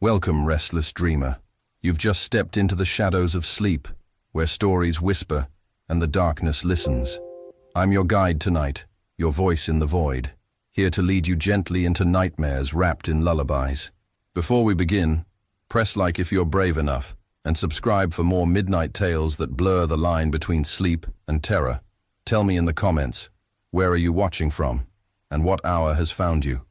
Welcome, restless dreamer. You've just stepped into the shadows of sleep, where stories whisper and the darkness listens. I'm your guide tonight, your voice in the void, here to lead you gently into nightmares wrapped in lullabies. Before we begin, press like if you're brave enough, and subscribe for more midnight tales that blur the line between sleep and terror. Tell me in the comments, where are you watching from, and what hour has found you?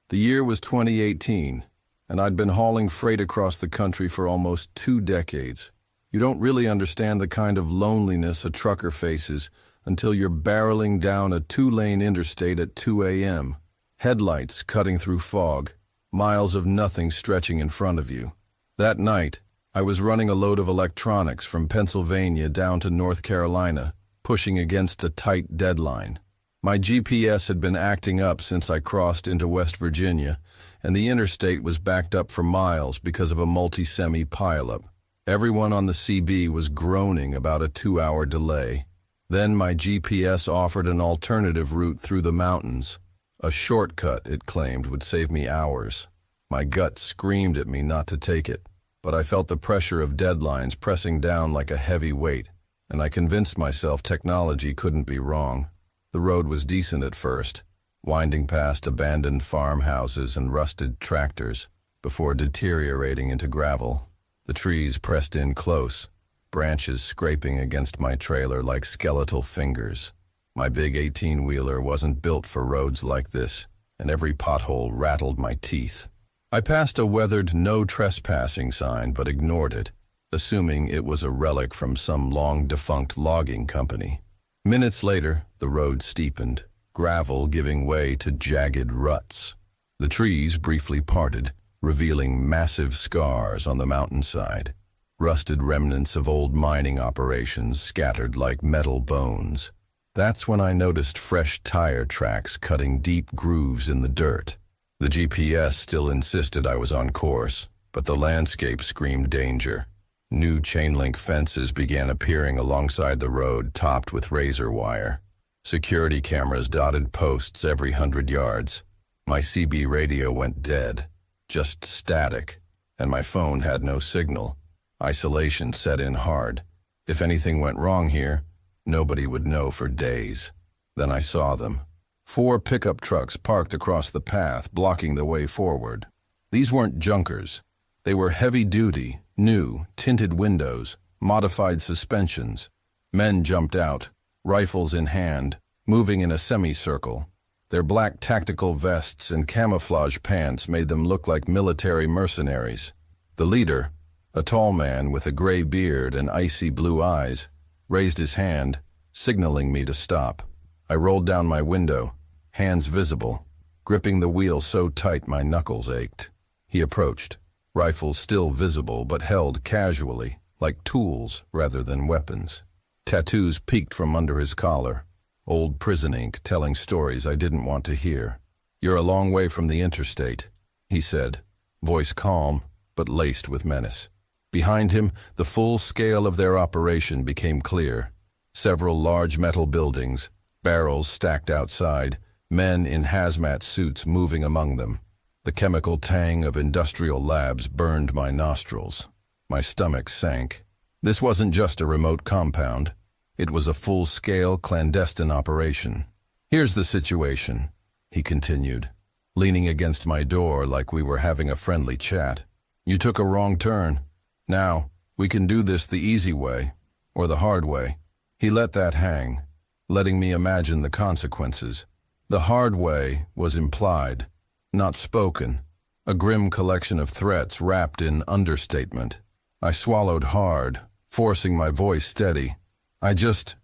The year was 2018, and I'd been hauling freight across the country for almost 2 decades. You don't really understand the kind of loneliness a trucker faces until you're barreling down a 2-lane interstate at 2 a.m., headlights cutting through fog, miles of nothing stretching in front of you. That night, I was running a load of electronics from Pennsylvania down to North Carolina, pushing against a tight deadline. My GPS had been acting up since I crossed into West Virginia, and the interstate was backed up for miles because of a multi-semi pileup. Everyone on the CB was groaning about a 2-hour delay. Then my GPS offered an alternative route through the mountains. A shortcut, it claimed, would save me hours. My gut screamed at me not to take it, but I felt the pressure of deadlines pressing down like a heavy weight, and I convinced myself technology couldn't be wrong. The road was decent at first, winding past abandoned farmhouses and rusted tractors, before deteriorating into gravel. The trees pressed in close, branches scraping against my trailer like skeletal fingers. My big 18-wheeler wasn't built for roads like this, and every pothole rattled my teeth. I passed a weathered no trespassing sign but ignored it, assuming it was a relic from some long-defunct logging company. Minutes later, the road steepened, gravel giving way to jagged ruts. The trees briefly parted, revealing massive scars on the mountainside, rusted remnants of old mining operations scattered like metal bones. That's when I noticed fresh tire tracks cutting deep grooves in the dirt. The GPS still insisted I was on course, but the landscape screamed danger. New chain-link fences began appearing alongside the road, topped with razor wire. Security cameras dotted posts every 100 yards. My CB radio went dead, just static, and my phone had no signal. Isolation set in hard. If anything went wrong here, nobody would know for days. Then I saw them. 4 pickup trucks parked across the path, blocking the way forward. These weren't junkers. They were heavy-duty, new, tinted windows, modified suspensions. Men jumped out, rifles in hand, moving in a semicircle. Their black tactical vests and camouflage pants made them look like military mercenaries. The leader, a tall man with a gray beard and icy blue eyes, raised his hand, signaling me to stop. I rolled down my window, hands visible, gripping the wheel so tight my knuckles ached. He approached, rifles still visible but held casually, like tools rather than weapons. Tattoos peeked from under his collar, old prison ink telling stories I didn't want to hear. "You're a long way from the interstate," he said, voice calm but laced with menace. Behind him, the full scale of their operation became clear. Several large metal buildings, barrels stacked outside, men in hazmat suits moving among them. The chemical tang of industrial labs burned my nostrils. My stomach sank. This wasn't just a remote compound. It was a full-scale clandestine operation. "Here's the situation," he continued, leaning against my door like we were having a friendly chat. "You took a wrong turn. Now, we can do this the easy way, or the hard way." He let that hang, letting me imagine the consequences. The hard way was implied, not spoken, a grim collection of threats wrapped in understatement. I swallowed hard, forcing my voice steady. I just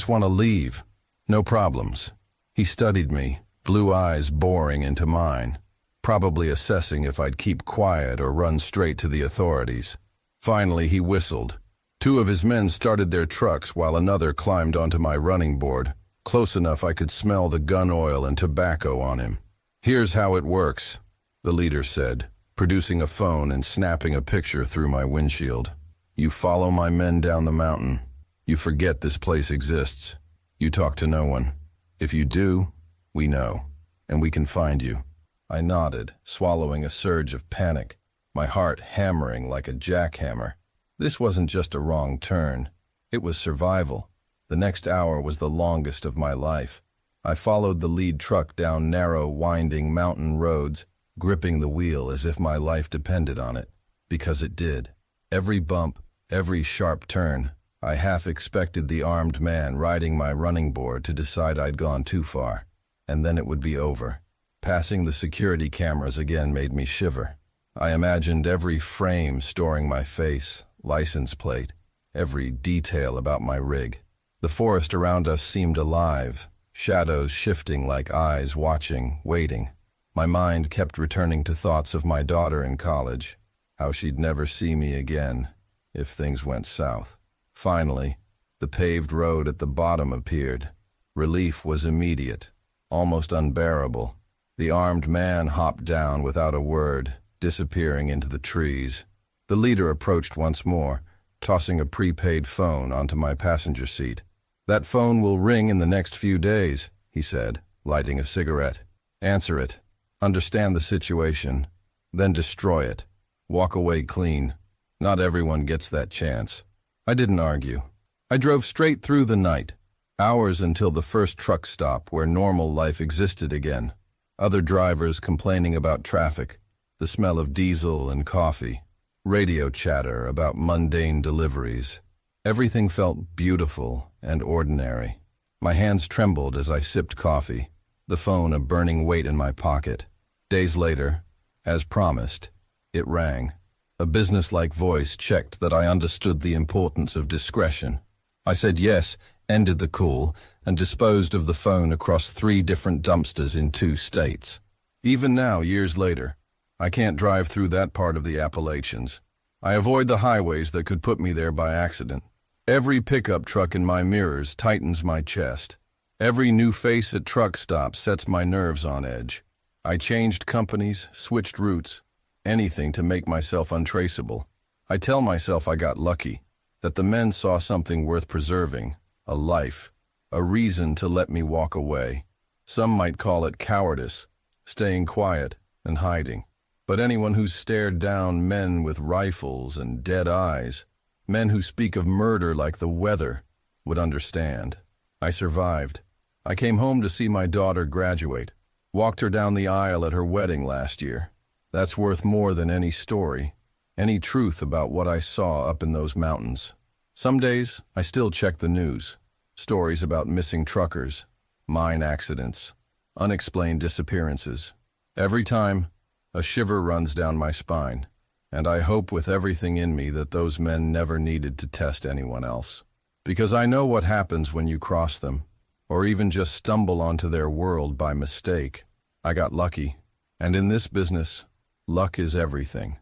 want to leave. No problems." He studied me, blue eyes boring into mine, probably assessing if I'd keep quiet or run straight to the authorities. Finally, he whistled. 2 of his men started their trucks while another climbed onto my running board, close enough I could smell the gun oil and tobacco on him. "Here's how it works," the leader said, producing a phone and snapping a picture through my windshield. "You follow my men down the mountain. You forget this place exists. You talk to no one. If you do, we know, and we can find you. I nodded, swallowing a surge of panic, my heart hammering like a jackhammer. This wasn't just a wrong turn. It was survival. The next hour was the longest of my life. I followed the lead truck down narrow, winding mountain roads, gripping the wheel as if my life depended on it. Because it did. Every bump, every sharp turn, I half expected the armed man riding my running board to decide I'd gone too far. And then it would be over. Passing the security cameras again made me shiver. I imagined every frame storing my face, license plate, every detail about my rig. The forest around us seemed alive, shadows shifting like eyes watching, waiting. My mind kept returning to thoughts of my daughter in college, how she'd never see me again if things went south. Finally, the paved road at the bottom appeared. Relief was immediate, almost unbearable. The armed man hopped down without a word, disappearing into the trees. The leader approached once more, tossing a prepaid phone onto my passenger seat. "That phone will ring in the next few days," he said, lighting a cigarette. "Answer it. Understand the situation. Then destroy it. Walk away clean. Not everyone gets that chance." I didn't argue. I drove straight through the night, hours until the first truck stop where normal life existed again. Other drivers complaining about traffic, the smell of diesel and coffee, radio chatter about mundane deliveries. Everything felt beautiful and ordinary. My hands trembled as I sipped coffee, the phone a burning weight in my pocket. Days later, as promised, it rang. A businesslike voice checked that I understood the importance of discretion. I said yes, ended the call, and disposed of the phone across 3 different dumpsters in 2 states. Even now, years later, I can't drive through that part of the Appalachians. I avoid the highways that could put me there by accident. Every pickup truck in my mirrors tightens my chest. Every new face at truck stops sets my nerves on edge. I changed companies, switched routes, anything to make myself untraceable. I tell myself I got lucky, that the men saw something worth preserving, a life, a reason to let me walk away. Some might call it cowardice, staying quiet and hiding. But anyone who's stared down men with rifles and dead eyes, men who speak of murder like the weather, would understand. I survived. I came home to see my daughter graduate, walked her down the aisle at her wedding last year. That's worth more than any story, any truth about what I saw up in those mountains. Some days, I still check the news. Stories about missing truckers, mine accidents, unexplained disappearances. Every time, a shiver runs down my spine, and I hope with everything in me that those men never needed to test anyone else. Because I know what happens when you cross them, or even just stumble onto their world by mistake. I got lucky, and in this business, luck is everything.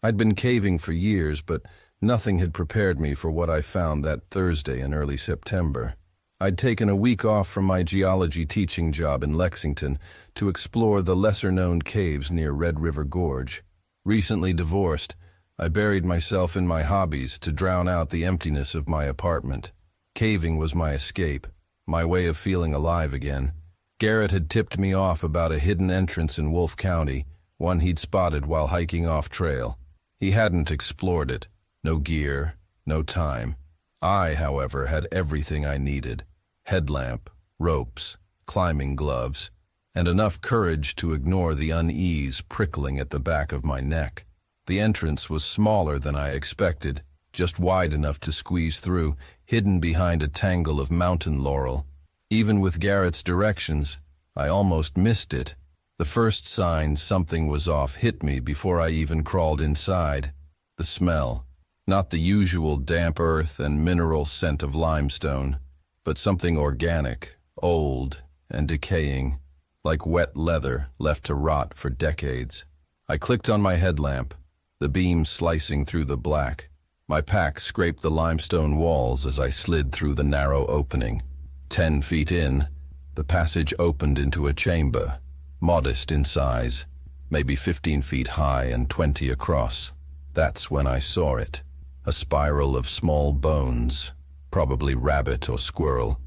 I'd been caving for years, but nothing had prepared me for what I found that Thursday in early September. I'd taken a week off from my geology teaching job in Lexington to explore the lesser-known caves near Red River Gorge. Recently divorced, I buried myself in my hobbies to drown out the emptiness of my apartment. Caving was my escape, my way of feeling alive again. Garrett had tipped me off about a hidden entrance in Wolfe County, one he'd spotted while hiking off-trail. He hadn't explored it. No gear, no time. I, however, had everything I needed. Headlamp, ropes, climbing gloves, and enough courage to ignore the unease prickling at the back of my neck. The entrance was smaller than I expected, just wide enough to squeeze through, hidden behind a tangle of mountain laurel. Even with Garrett's directions, I almost missed it. The first sign something was off hit me before I even crawled inside. The smell. Not the usual damp earth and mineral scent of limestone, but something organic, old, and decaying, like wet leather left to rot for decades. I clicked on my headlamp, the beam slicing through the black. My pack scraped the limestone walls as I slid through the narrow opening. 10 feet in, the passage opened into a chamber, modest in size, maybe 15 feet high and 20 across. That's when I saw it. A spiral of small bones, probably rabbit or squirrel,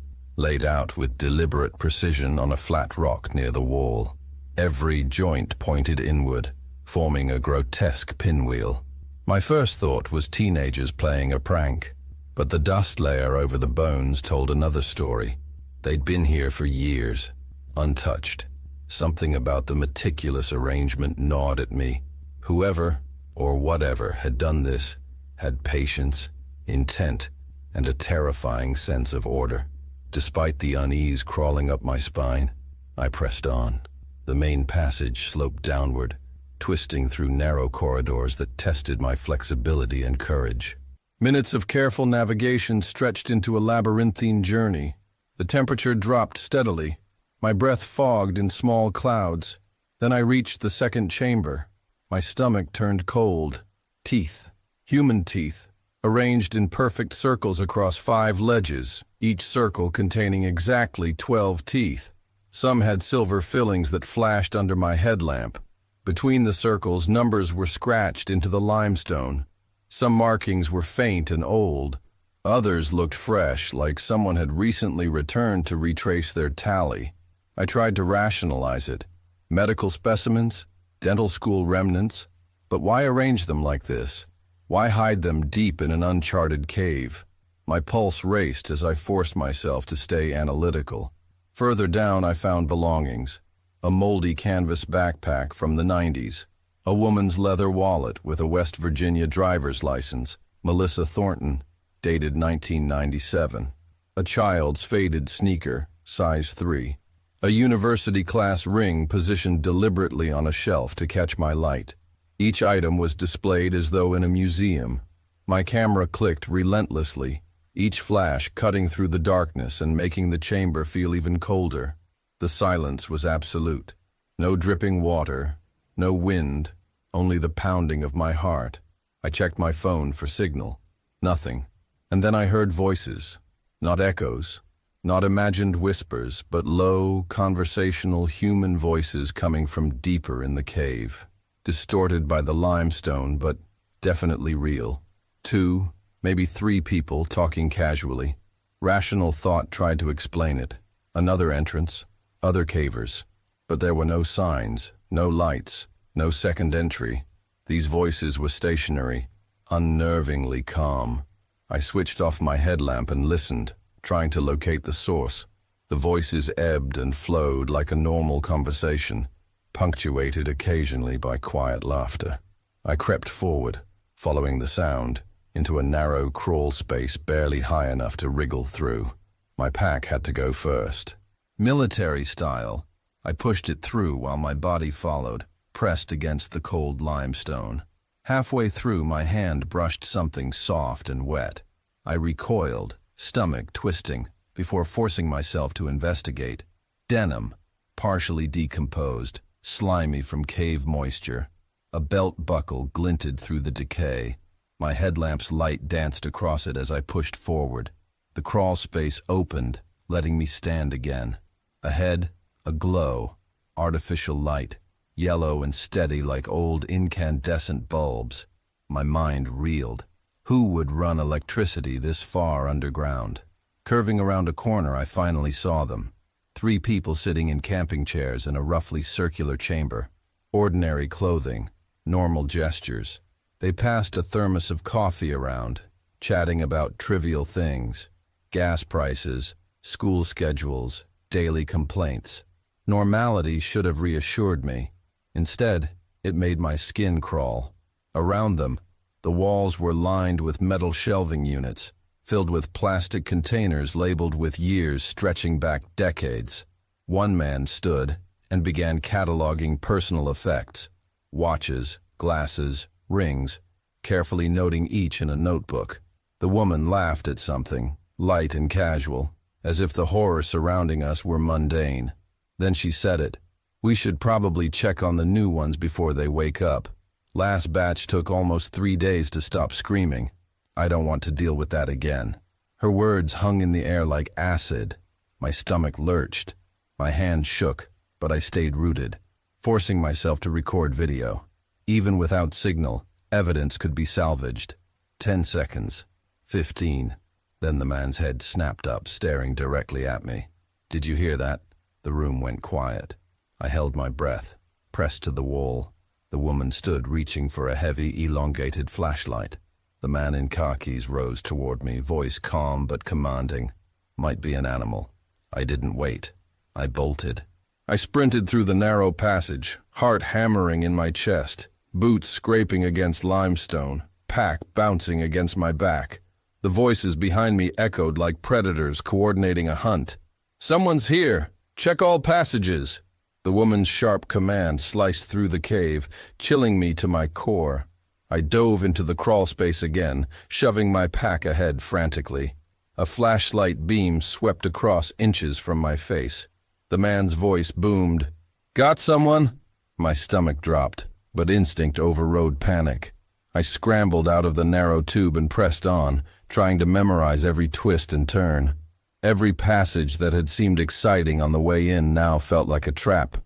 laid out with deliberate precision on a flat rock near the wall. Every joint pointed inward, forming a grotesque pinwheel. My first thought was teenagers playing a prank, but the dust layer over the bones told another story. They'd been here for years, untouched. Something about the meticulous arrangement gnawed at me. Whoever, or whatever, had done this had patience, intent, and a terrifying sense of order. Despite the unease crawling up my spine, I pressed on. The main passage sloped downward, twisting through narrow corridors that tested my flexibility and courage. Minutes of careful navigation stretched into a labyrinthine journey. The temperature dropped steadily. My breath fogged in small clouds. Then I reached the second chamber. My stomach turned cold. Teeth, human teeth, arranged in perfect circles across 5 ledges, each circle containing exactly 12 teeth. Some had silver fillings that flashed under my headlamp. Between the circles, numbers were scratched into the limestone. Some markings were faint and old. Others looked fresh, like someone had recently returned to retrace their tally. I tried to rationalize it. Medical specimens? Dental school remnants? But why arrange them like this? Why hide them deep in an uncharted cave? My pulse raced as I forced myself to stay analytical. Further down, I found belongings. A moldy canvas backpack from the 90s. A woman's leather wallet with a West Virginia driver's license, Melissa Thornton, dated 1997. A child's faded sneaker, size 3. A university-class ring positioned deliberately on a shelf to catch my light. Each item was displayed as though in a museum. My camera clicked relentlessly, each flash cutting through the darkness and making the chamber feel even colder. The silence was absolute. No dripping water, no wind, only the pounding of my heart. I checked my phone for signal. Nothing. And then I heard voices. Not echoes. Not imagined whispers, but low, conversational human voices coming from deeper in the cave. Distorted by the limestone, but definitely real. 2, maybe 3 people talking casually. Rational thought tried to explain it. Another entrance, other cavers. But there were no signs, no lights, no second entry. These voices were stationary, unnervingly calm. I switched off my headlamp and listened, trying to locate the source. The voices ebbed and flowed like a normal conversation, punctuated occasionally by quiet laughter. I crept forward, following the sound, into a narrow crawl space barely high enough to wriggle through. My pack had to go first. Military style, I pushed it through while my body followed, pressed against the cold limestone. Halfway through, my hand brushed something soft and wet. I recoiled, stomach twisting, before forcing myself to investigate. Denim, partially decomposed, slimy from cave moisture. A belt buckle glinted through the decay. My headlamp's light danced across it as I pushed forward. The crawl space opened, letting me stand again. Ahead, a glow, artificial light, yellow and steady like old incandescent bulbs. My mind reeled. Who would run electricity this far underground? Curving around a corner, I finally saw them. 3 people sitting in camping chairs in a roughly circular chamber. Ordinary clothing, normal gestures. They passed a thermos of coffee around, chatting about trivial things. Gas prices, school schedules, daily complaints. Normality should have reassured me. Instead, it made my skin crawl. Around them, the walls were lined with metal shelving units, filled with plastic containers labeled with years stretching back decades. One man stood and began cataloging personal effects, watches, glasses, rings, carefully noting each in a notebook. The woman laughed at something, light and casual, as if the horror surrounding us were mundane. Then she said it. We should probably check on the new ones before they wake up. Last batch took almost 3 days to stop screaming. I don't want to deal with that again. Her words hung in the air like acid. My stomach lurched. My hand shook, but I stayed rooted, forcing myself to record video. Even without signal, evidence could be salvaged. 10 seconds. 15. Then the man's head snapped up, staring directly at me. "Did you hear that?" The room went quiet. I held my breath, pressed to the wall. The woman stood, reaching for a heavy, elongated flashlight. The man in khakis rose toward me, voice calm but commanding. Might be an animal. I didn't wait. I bolted. I sprinted through the narrow passage, heart hammering in my chest, boots scraping against limestone, pack bouncing against my back. The voices behind me echoed like predators coordinating a hunt. "Someone's here! Check all passages!" The woman's sharp command sliced through the cave, chilling me to my core. I dove into the crawl space again, shoving my pack ahead frantically. A flashlight beam swept across inches from my face. The man's voice boomed. "Got someone?" My stomach dropped, but instinct overrode panic. I scrambled out of the narrow tube and pressed on, trying to memorize every twist and turn. Every passage that had seemed exciting on the way in now felt like a trap.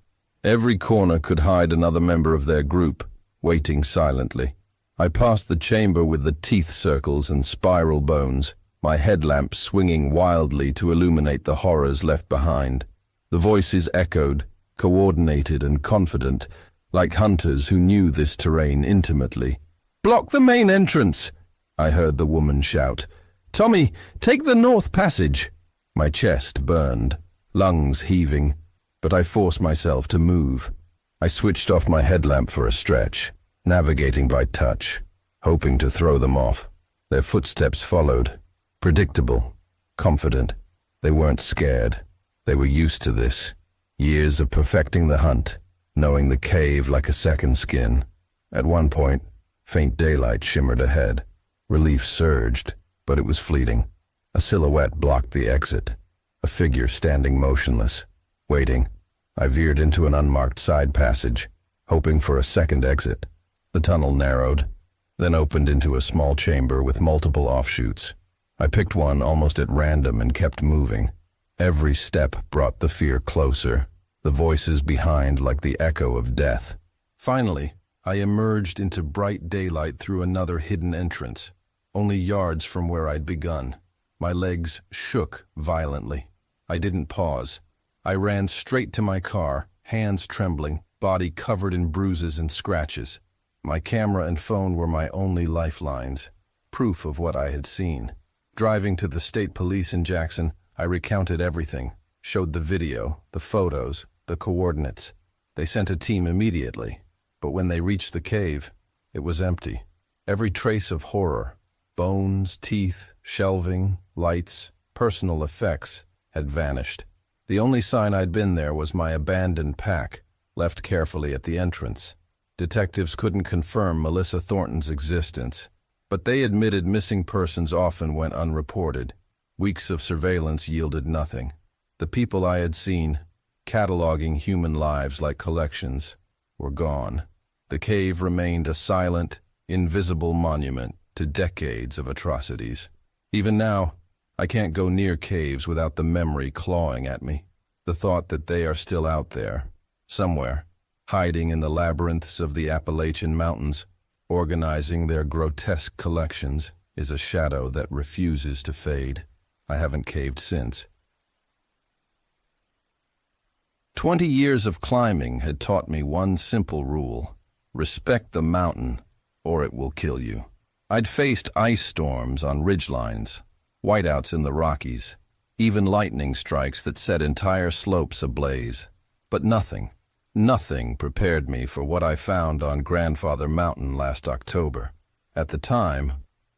Every corner could hide another member of their group, waiting silently. I passed the chamber with the teeth circles and spiral bones, my headlamp swinging wildly to illuminate the horrors left behind. The voices echoed, coordinated and confident, like hunters who knew this terrain intimately. "Block the main entrance!" I heard the woman shout. "Tommy, take the north passage!" My chest burned, lungs heaving, but I forced myself to move. I switched off my headlamp for a stretch, navigating by touch, hoping to throw them off. Their footsteps followed, predictable, confident. They weren't scared. They were used to this. Years of perfecting the hunt, knowing the cave like a second skin. At one point, faint daylight shimmered ahead. Relief surged, but it was fleeting. A silhouette blocked the exit, a figure standing motionless, waiting. I veered into an unmarked side passage, hoping for a second exit. The tunnel narrowed, then opened into a small chamber with multiple offshoots. I picked one almost at random and kept moving. Every step brought the fear closer, the voices behind like the echo of death. Finally, I emerged into bright daylight through another hidden entrance, only yards from where I'd begun. My legs shook violently. I didn't pause. I ran straight to my car, hands trembling, body covered in bruises and scratches. My camera and phone were my only lifelines, proof of what I had seen. Driving to the state police in Jackson, I recounted everything, showed the video, the photos, the coordinates. They sent a team immediately, but when they reached the cave, it was empty. Every trace of horror, bones, teeth, shelving, lights, personal effects, had vanished. The only sign I'd been there was my abandoned pack, left carefully at the entrance. Detectives couldn't confirm Melissa Thornton's existence, but they admitted missing persons often went unreported. Weeks of surveillance yielded nothing. The people I had seen, cataloging human lives like collections, were gone. The cave remained a silent, invisible monument to decades of atrocities. Even now, I can't go near caves without the memory clawing at me. The thought that they are still out there, somewhere, hiding in the labyrinths of the Appalachian Mountains, organizing their grotesque collections, is a shadow that refuses to fade. I haven't caved since. 20 years of climbing had taught me one simple rule: respect the mountain, or it will kill you. I'd faced ice storms on ridgelines, whiteouts in the Rockies, even lightning strikes that set entire slopes ablaze. But nothing prepared me for what I found on Grandfather Mountain last October. At the time,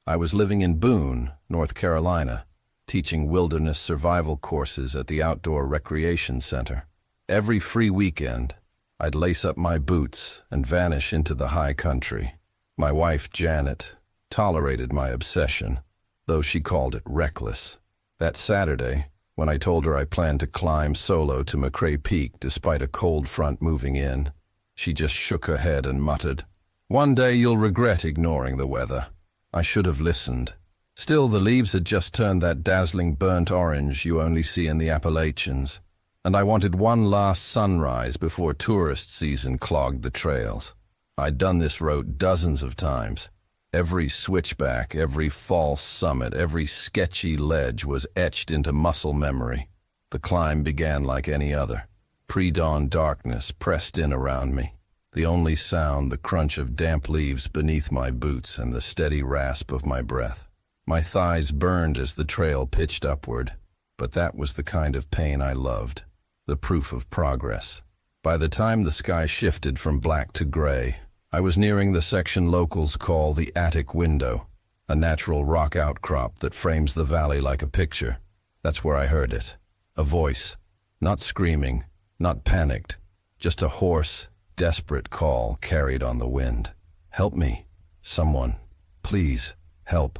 I was living in Boone, North Carolina, teaching wilderness survival courses at the Outdoor Recreation Center. Every free weekend, I'd lace up my boots and vanish into the high country. My wife, Janet, tolerated my obsession, though she called it reckless. That Saturday, when I told her I planned to climb solo to McRae Peak despite a cold front moving in, she just shook her head and muttered, "One day you'll regret ignoring the weather." I should have listened. Still, the leaves had just turned that dazzling burnt orange you only see in the Appalachians, and I wanted one last sunrise before tourist season clogged the trails. I'd done this route dozens of times, Every switchback, every false summit, every sketchy ledge was etched into muscle memory. The climb began like any other. Pre-dawn darkness pressed in around me. The only sound, the crunch of damp leaves beneath my boots and the steady rasp of my breath. My thighs burned as the trail pitched upward, but that was the kind of pain I loved, the proof of progress. By the time the sky shifted from black to gray, I was nearing the section locals call the attic window, a natural rock outcrop that frames the valley like a picture. That's where I heard it. A voice, not screaming, not panicked, just a hoarse, desperate call carried on the wind. Help me. Someone. Please. Help.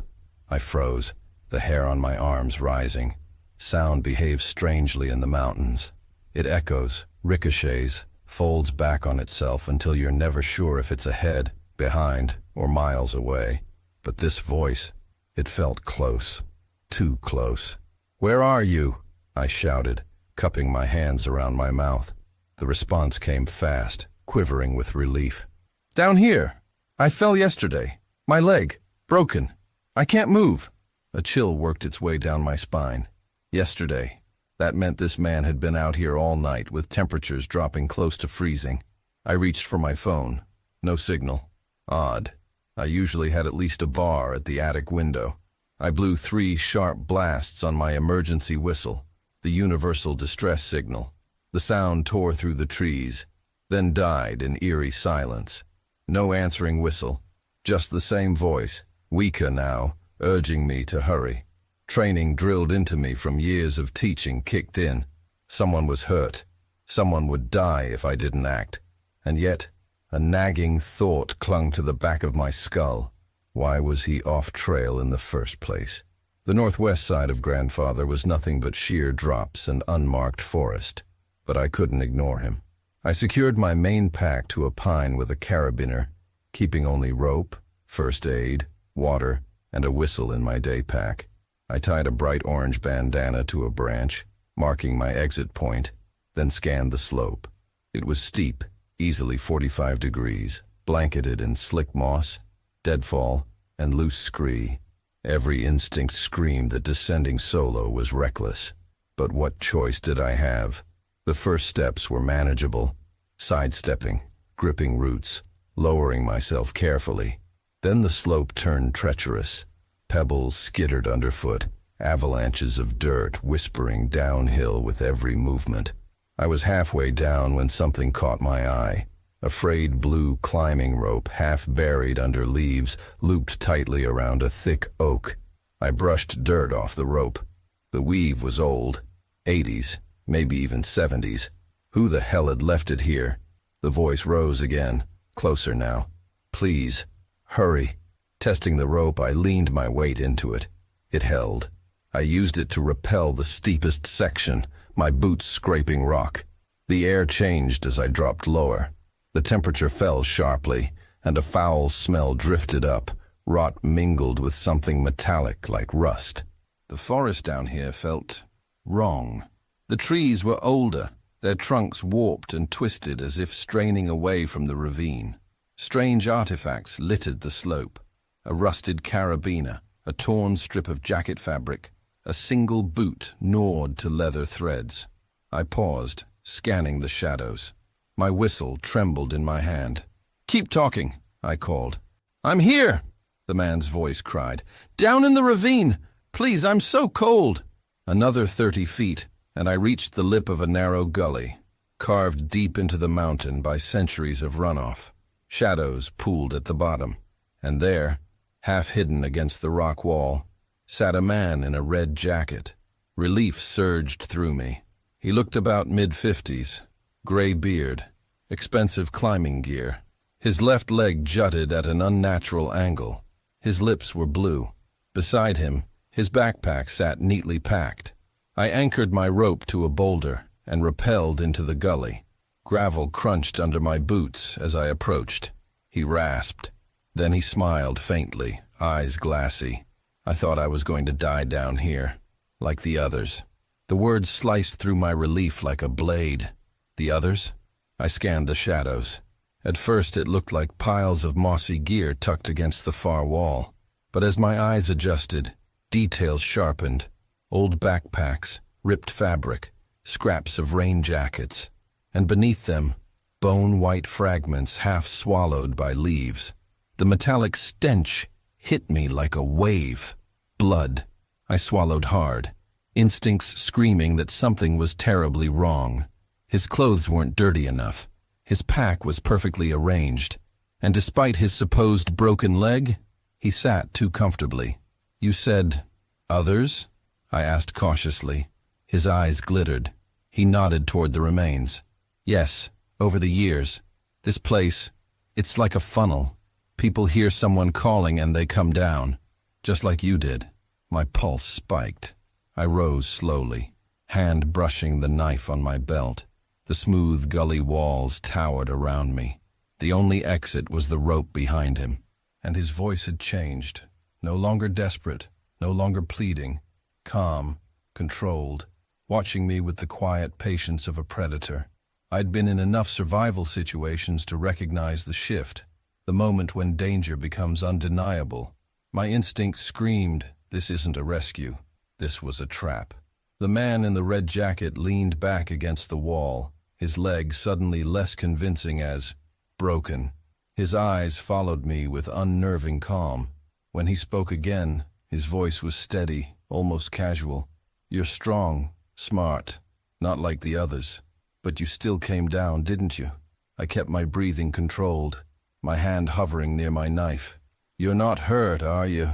I froze, the hair on my arms rising. Sound behaves strangely in the mountains. It echoes, ricochets, folds back on itself until you're never sure if it's ahead, behind, or miles away. But this voice, it felt close. Too close. "Where are you?" I shouted, cupping my hands around my mouth. The response came fast, quivering with relief. "Down here. I fell yesterday. My leg. Broken. I can't move." A chill worked its way down my spine. Yesterday. That meant this man had been out here all night with temperatures dropping close to freezing. I reached for my phone. No signal. Odd. I usually had at least a bar at the attic window. I blew 3 sharp blasts on my emergency whistle, the universal distress signal. The sound tore through the trees, then died in eerie silence. No answering whistle, just the same voice, weaker now, urging me to hurry. Training drilled into me from years of teaching kicked in. Someone was hurt. Someone would die if I didn't act. And yet, a nagging thought clung to the back of my skull. Why was he off trail in the first place? The northwest side of Grandfather was nothing but sheer drops and unmarked forest. But I couldn't ignore him. I secured my main pack to a pine with a carabiner, keeping only rope, first aid, water, and a whistle in my day pack. I tied a bright orange bandana to a branch, marking my exit point, then scanned the slope. It was steep, easily 45 degrees, blanketed in slick moss, deadfall, and loose scree. Every instinct screamed that descending solo was reckless. But what choice did I have? The first steps were manageable, sidestepping, gripping roots, lowering myself carefully. Then the slope turned treacherous. Pebbles skittered underfoot, avalanches of dirt whispering downhill with every movement. I was halfway down when something caught my eye. A frayed blue climbing rope, half buried under leaves, looped tightly around a thick oak. I brushed dirt off the rope. The weave was old, 80s, maybe even 70s. Who the hell had left it here? The voice rose again, closer now. "Please, hurry." Testing the rope, I leaned my weight into it. It held. I used it to rappel the steepest section, my boots scraping rock. The air changed as I dropped lower. The temperature fell sharply, and a foul smell drifted up, rot mingled with something metallic like rust. The forest down here felt wrong. The trees were older, their trunks warped and twisted as if straining away from the ravine. Strange artifacts littered the slope. A rusted carabiner, a torn strip of jacket fabric, a single boot gnawed to leather threads. I paused, scanning the shadows. My whistle trembled in my hand. "Keep talking," I called. "I'm here," the man's voice cried. "Down in the ravine. Please, I'm so cold." Another 30 feet, and I reached the lip of a narrow gully, carved deep into the mountain by centuries of runoff. Shadows pooled at the bottom, and there, half hidden against the rock wall, sat a man in a red jacket. Relief surged through me. He looked about mid-50s, gray beard, expensive climbing gear. His left leg jutted at an unnatural angle. His lips were blue. Beside him, his backpack sat neatly packed. I anchored my rope to a boulder and rappelled into the gully. Gravel crunched under my boots as I approached. He rasped. Then he smiled faintly, eyes glassy. I thought I was going to die down here, like the others. The words sliced through my relief like a blade. The others? I scanned the shadows. At first it looked like piles of mossy gear tucked against the far wall. But as my eyes adjusted, details sharpened. Old backpacks, ripped fabric, scraps of rain jackets, and beneath them, bone-white fragments half swallowed by leaves. The metallic stench hit me like a wave. Blood. I swallowed hard, instincts screaming that something was terribly wrong. His clothes weren't dirty enough. His pack was perfectly arranged, and despite his supposed broken leg, he sat too comfortably. "You said, others?" I asked cautiously. His eyes glittered. He nodded toward the remains. "Yes, over the years. This place, it's like a funnel. People hear someone calling and they come down, just like you did." My pulse spiked. I rose slowly, hand brushing the knife on my belt. The smooth gully walls towered around me. The only exit was the rope behind him. And his voice had changed. No longer desperate, no longer pleading. Calm, controlled, watching me with the quiet patience of a predator. I'd been in enough survival situations to recognize the shift, the moment when danger becomes undeniable. My instinct screamed, this isn't a rescue. This was a trap. The man in the red jacket leaned back against the wall, his leg suddenly less convincing as broken. His eyes followed me with unnerving calm. When he spoke again, his voice was steady, almost casual. "You're strong, smart, not like the others. But you still came down, didn't you?" I kept my breathing controlled, my hand hovering near my knife. "You're not hurt, are you?"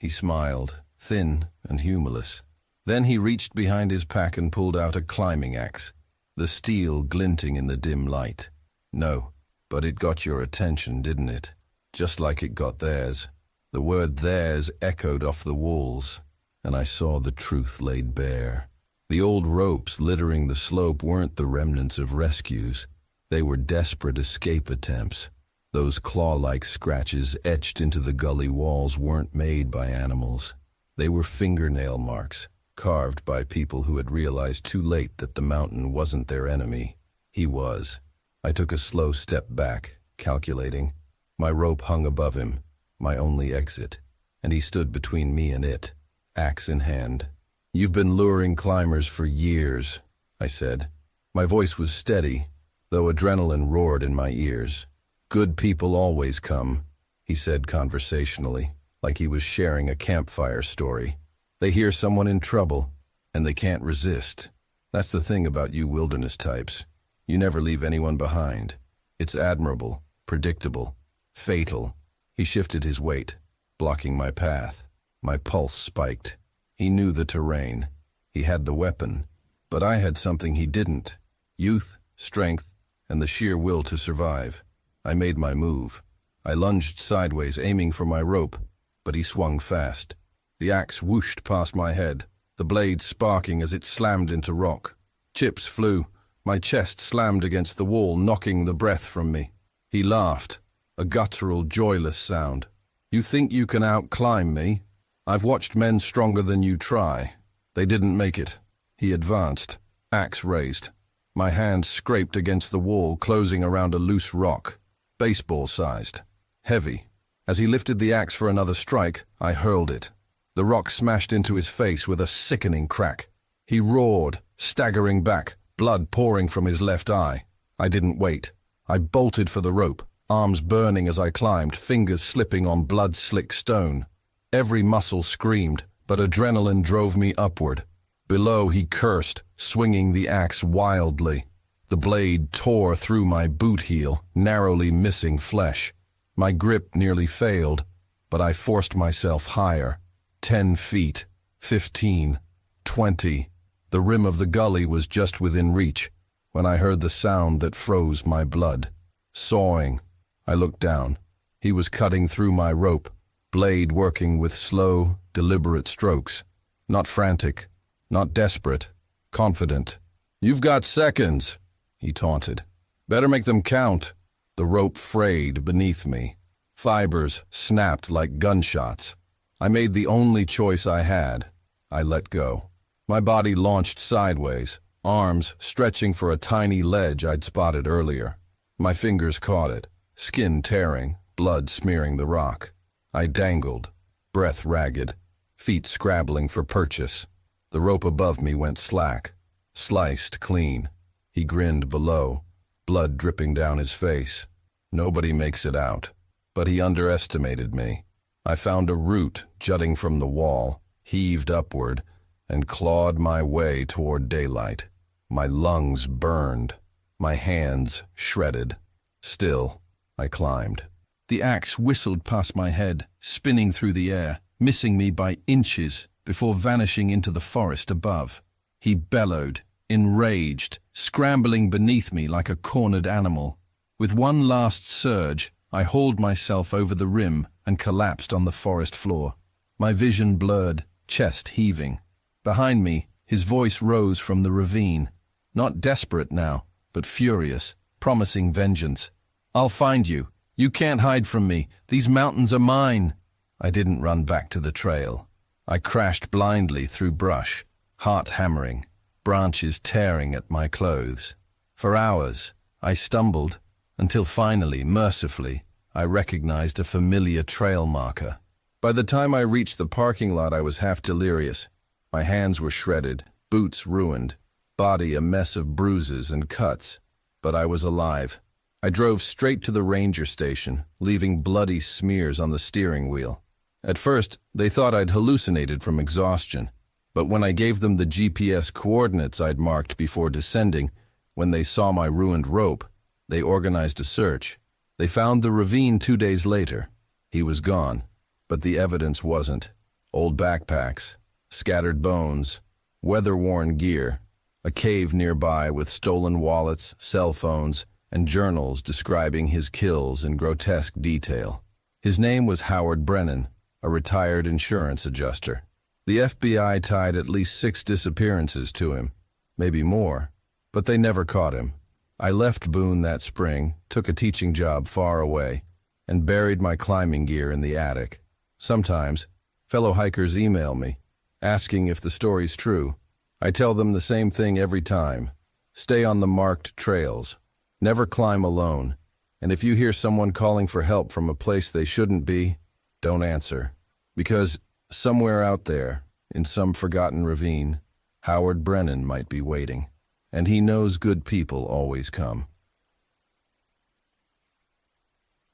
He smiled, thin and humorless. Then he reached behind his pack and pulled out a climbing axe, the steel glinting in the dim light. "No, but it got your attention, didn't it? Just like it got theirs." The word theirs echoed off the walls, and I saw the truth laid bare. The old ropes littering the slope weren't the remnants of rescues. They were desperate escape attempts. Those claw-like scratches etched into the gully walls weren't made by animals. They were fingernail marks, carved by people who had realized too late that the mountain wasn't their enemy. He was. I took a slow step back, calculating. My rope hung above him, my only exit, and he stood between me and it, axe in hand. "You've been luring climbers for years," I said. My voice was steady, though adrenaline roared in my ears. "Good people always come," he said conversationally, like he was sharing a campfire story. "They hear someone in trouble, and they can't resist. That's the thing about you wilderness types. You never leave anyone behind. It's admirable, predictable, fatal." He shifted his weight, blocking my path. My pulse spiked. He knew the terrain. He had the weapon. But I had something he didn't. Youth, strength, and the sheer will to survive. I made my move. I lunged sideways, aiming for my rope, but he swung fast. The axe whooshed past my head, the blade sparking as it slammed into rock. Chips flew. My chest slammed against the wall, knocking the breath from me. He laughed, a guttural, joyless sound. "You think you can outclimb me? I've watched men stronger than you try. They didn't make it." He advanced, axe raised. My hand scraped against the wall, closing around a loose rock, baseball-sized, heavy. As he lifted the axe for another strike, I hurled it. The rock smashed into his face with a sickening crack. He roared, staggering back, blood pouring from his left eye. I didn't wait. I bolted for the rope, arms burning as I climbed, fingers slipping on blood-slick stone. Every muscle screamed, but adrenaline drove me upward. Below, he cursed, swinging the axe wildly. The blade tore through my boot heel, narrowly missing flesh. My grip nearly failed, but I forced myself higher. 10 feet, 15, 20. The rim of the gully was just within reach when I heard the sound that froze my blood. Sawing. I looked down. He was cutting through my rope, blade working with slow, deliberate strokes. Not frantic, not desperate, confident. "You've got seconds," he taunted. "Better make them count." The rope frayed beneath me. Fibers snapped like gunshots. I made the only choice I had. I let go. My body launched sideways, arms stretching for a tiny ledge I'd spotted earlier. My fingers caught it, skin tearing, blood smearing the rock. I dangled, breath ragged, feet scrabbling for purchase. The rope above me went slack, sliced clean. He grinned below, blood dripping down his face. Nobody makes it out, but he underestimated me. I found a root jutting from the wall, heaved upward, and clawed my way toward daylight. My lungs burned, my hands shredded. Still, I climbed. The axe whistled past my head, spinning through the air, missing me by inches before vanishing into the forest above. He bellowed, enraged, scrambling beneath me like a cornered animal. With one last surge, I hauled myself over the rim and collapsed on the forest floor. My vision blurred, chest heaving. Behind me, his voice rose from the ravine. Not desperate now, but furious, promising vengeance. "I'll find you. You can't hide from me. These mountains are mine." I didn't run back to the trail. I crashed blindly through brush, heart hammering, branches tearing at my clothes. For hours, I stumbled, until finally, mercifully, I recognized a familiar trail marker. By the time I reached the parking lot, I was half delirious. My hands were shredded, boots ruined, body a mess of bruises and cuts, but I was alive. I drove straight to the ranger station, leaving bloody smears on the steering wheel. At first, they thought I'd hallucinated from exhaustion, but when I gave them the GPS coordinates I'd marked before descending, when they saw my ruined rope, they organized a search. They found the ravine 2 days later. He was gone, but the evidence wasn't. Old backpacks, scattered bones, weather-worn gear, a cave nearby with stolen wallets, cell phones, and journals describing his kills in grotesque detail. His name was Howard Brennan, a retired insurance adjuster. The FBI tied at least 6 disappearances to him, maybe more, but they never caught him. I left Boone that spring, took a teaching job far away, and buried my climbing gear in the attic. Sometimes, fellow hikers email me, asking if the story's true. I tell them the same thing every time. Stay on the marked trails. Never climb alone. And if you hear someone calling for help from a place they shouldn't be, don't answer. Because somewhere out there, in some forgotten ravine, Howard Brennan might be waiting. And he knows good people always come.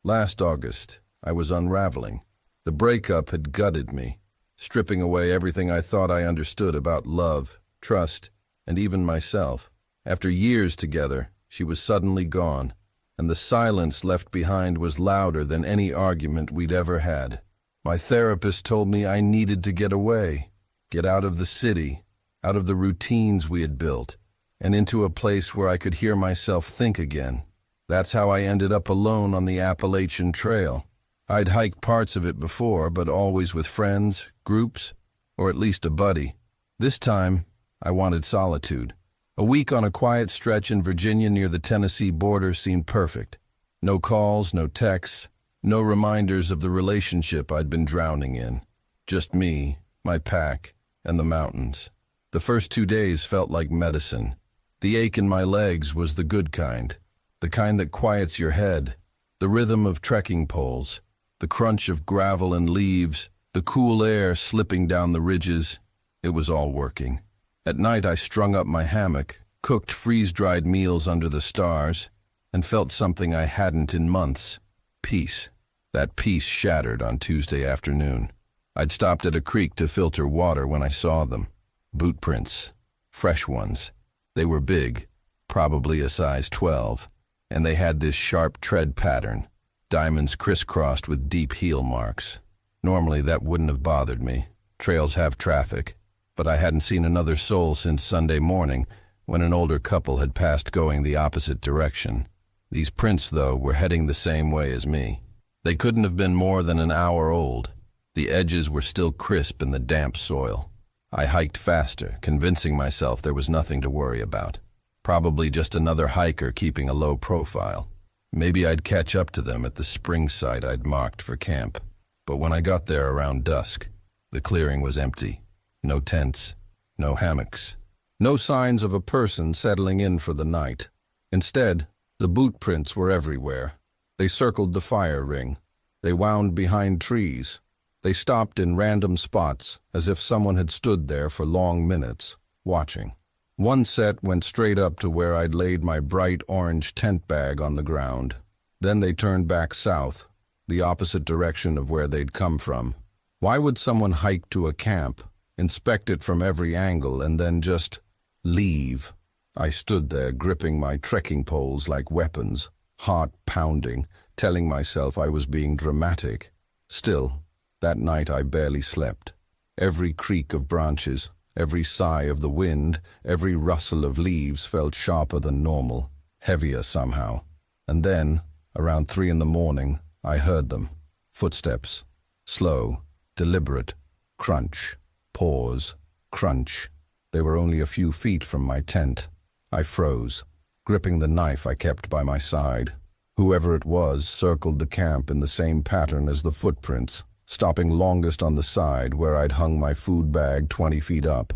Last August, I was unraveling. The breakup had gutted me, stripping away everything I thought I understood about love, trust, and even myself. After years together, she was suddenly gone, and the silence left behind was louder than any argument we'd ever had. My therapist told me I needed to get away, get out of the city, out of the routines we had built, and into a place where I could hear myself think again. That's how I ended up alone on the Appalachian Trail. I'd hiked parts of it before, but always with friends, groups, or at least a buddy. This time, I wanted solitude. A week on a quiet stretch in Virginia near the Tennessee border seemed perfect. No calls, no texts, no reminders of the relationship I'd been drowning in. Just me, my pack, and the mountains. The first 2 days felt like medicine. The ache in my legs was the good kind, the kind that quiets your head, the rhythm of trekking poles, the crunch of gravel and leaves, the cool air slipping down the ridges. It was all working. At night I strung up my hammock, cooked freeze-dried meals under the stars, and felt something I hadn't in months. Peace. That peace shattered on Tuesday afternoon. I'd stopped at a creek to filter water when I saw them. Boot prints. Fresh ones. They were big, probably a size 12, and they had this sharp tread pattern, diamonds crisscrossed with deep heel marks. Normally that wouldn't have bothered me. Trails have traffic, but I hadn't seen another soul since Sunday morning when an older couple had passed going the opposite direction. These prints, though, were heading the same way as me. They couldn't have been more than an hour old. The edges were still crisp in the damp soil. I hiked faster, convincing myself there was nothing to worry about. Probably just another hiker keeping a low profile. Maybe I'd catch up to them at the spring site I'd marked for camp. But when I got there around dusk, the clearing was empty. No tents, no hammocks, no signs of a person settling in for the night. Instead, the boot prints were everywhere. They circled the fire ring. They wound behind trees. They stopped in random spots, as if someone had stood there for long minutes, watching. One set went straight up to where I'd laid my bright orange tent bag on the ground. Then they turned back south, the opposite direction of where they'd come from. Why would someone hike to a camp, inspect it from every angle, and then just leave? I stood there, gripping my trekking poles like weapons, heart pounding, telling myself I was being dramatic. Still, that night I barely slept. Every creak of branches, every sigh of the wind, every rustle of leaves felt sharper than normal, heavier somehow. And then, around 3 a.m, I heard them. Footsteps. Slow, deliberate. Crunch. Pause. Crunch. They were only a few feet from my tent. I froze, gripping the knife I kept by my side. Whoever it was circled the camp in the same pattern as the footprints, stopping longest on the side where I'd hung my food bag 20 feet up.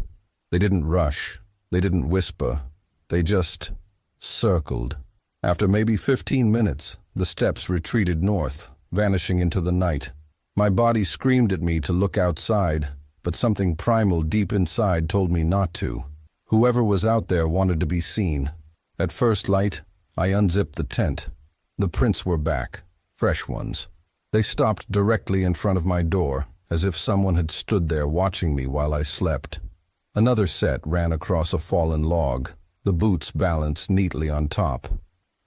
They didn't rush. They didn't whisper. They just circled. After maybe 15 minutes, the steps retreated north, vanishing into the night. My body screamed at me to look outside, but something primal deep inside told me not to. Whoever was out there wanted to be seen. At first light, I unzipped the tent. The prints were back, fresh ones. They stopped directly in front of my door, as if someone had stood there watching me while I slept. Another set ran across a fallen log, the boots balanced neatly on top,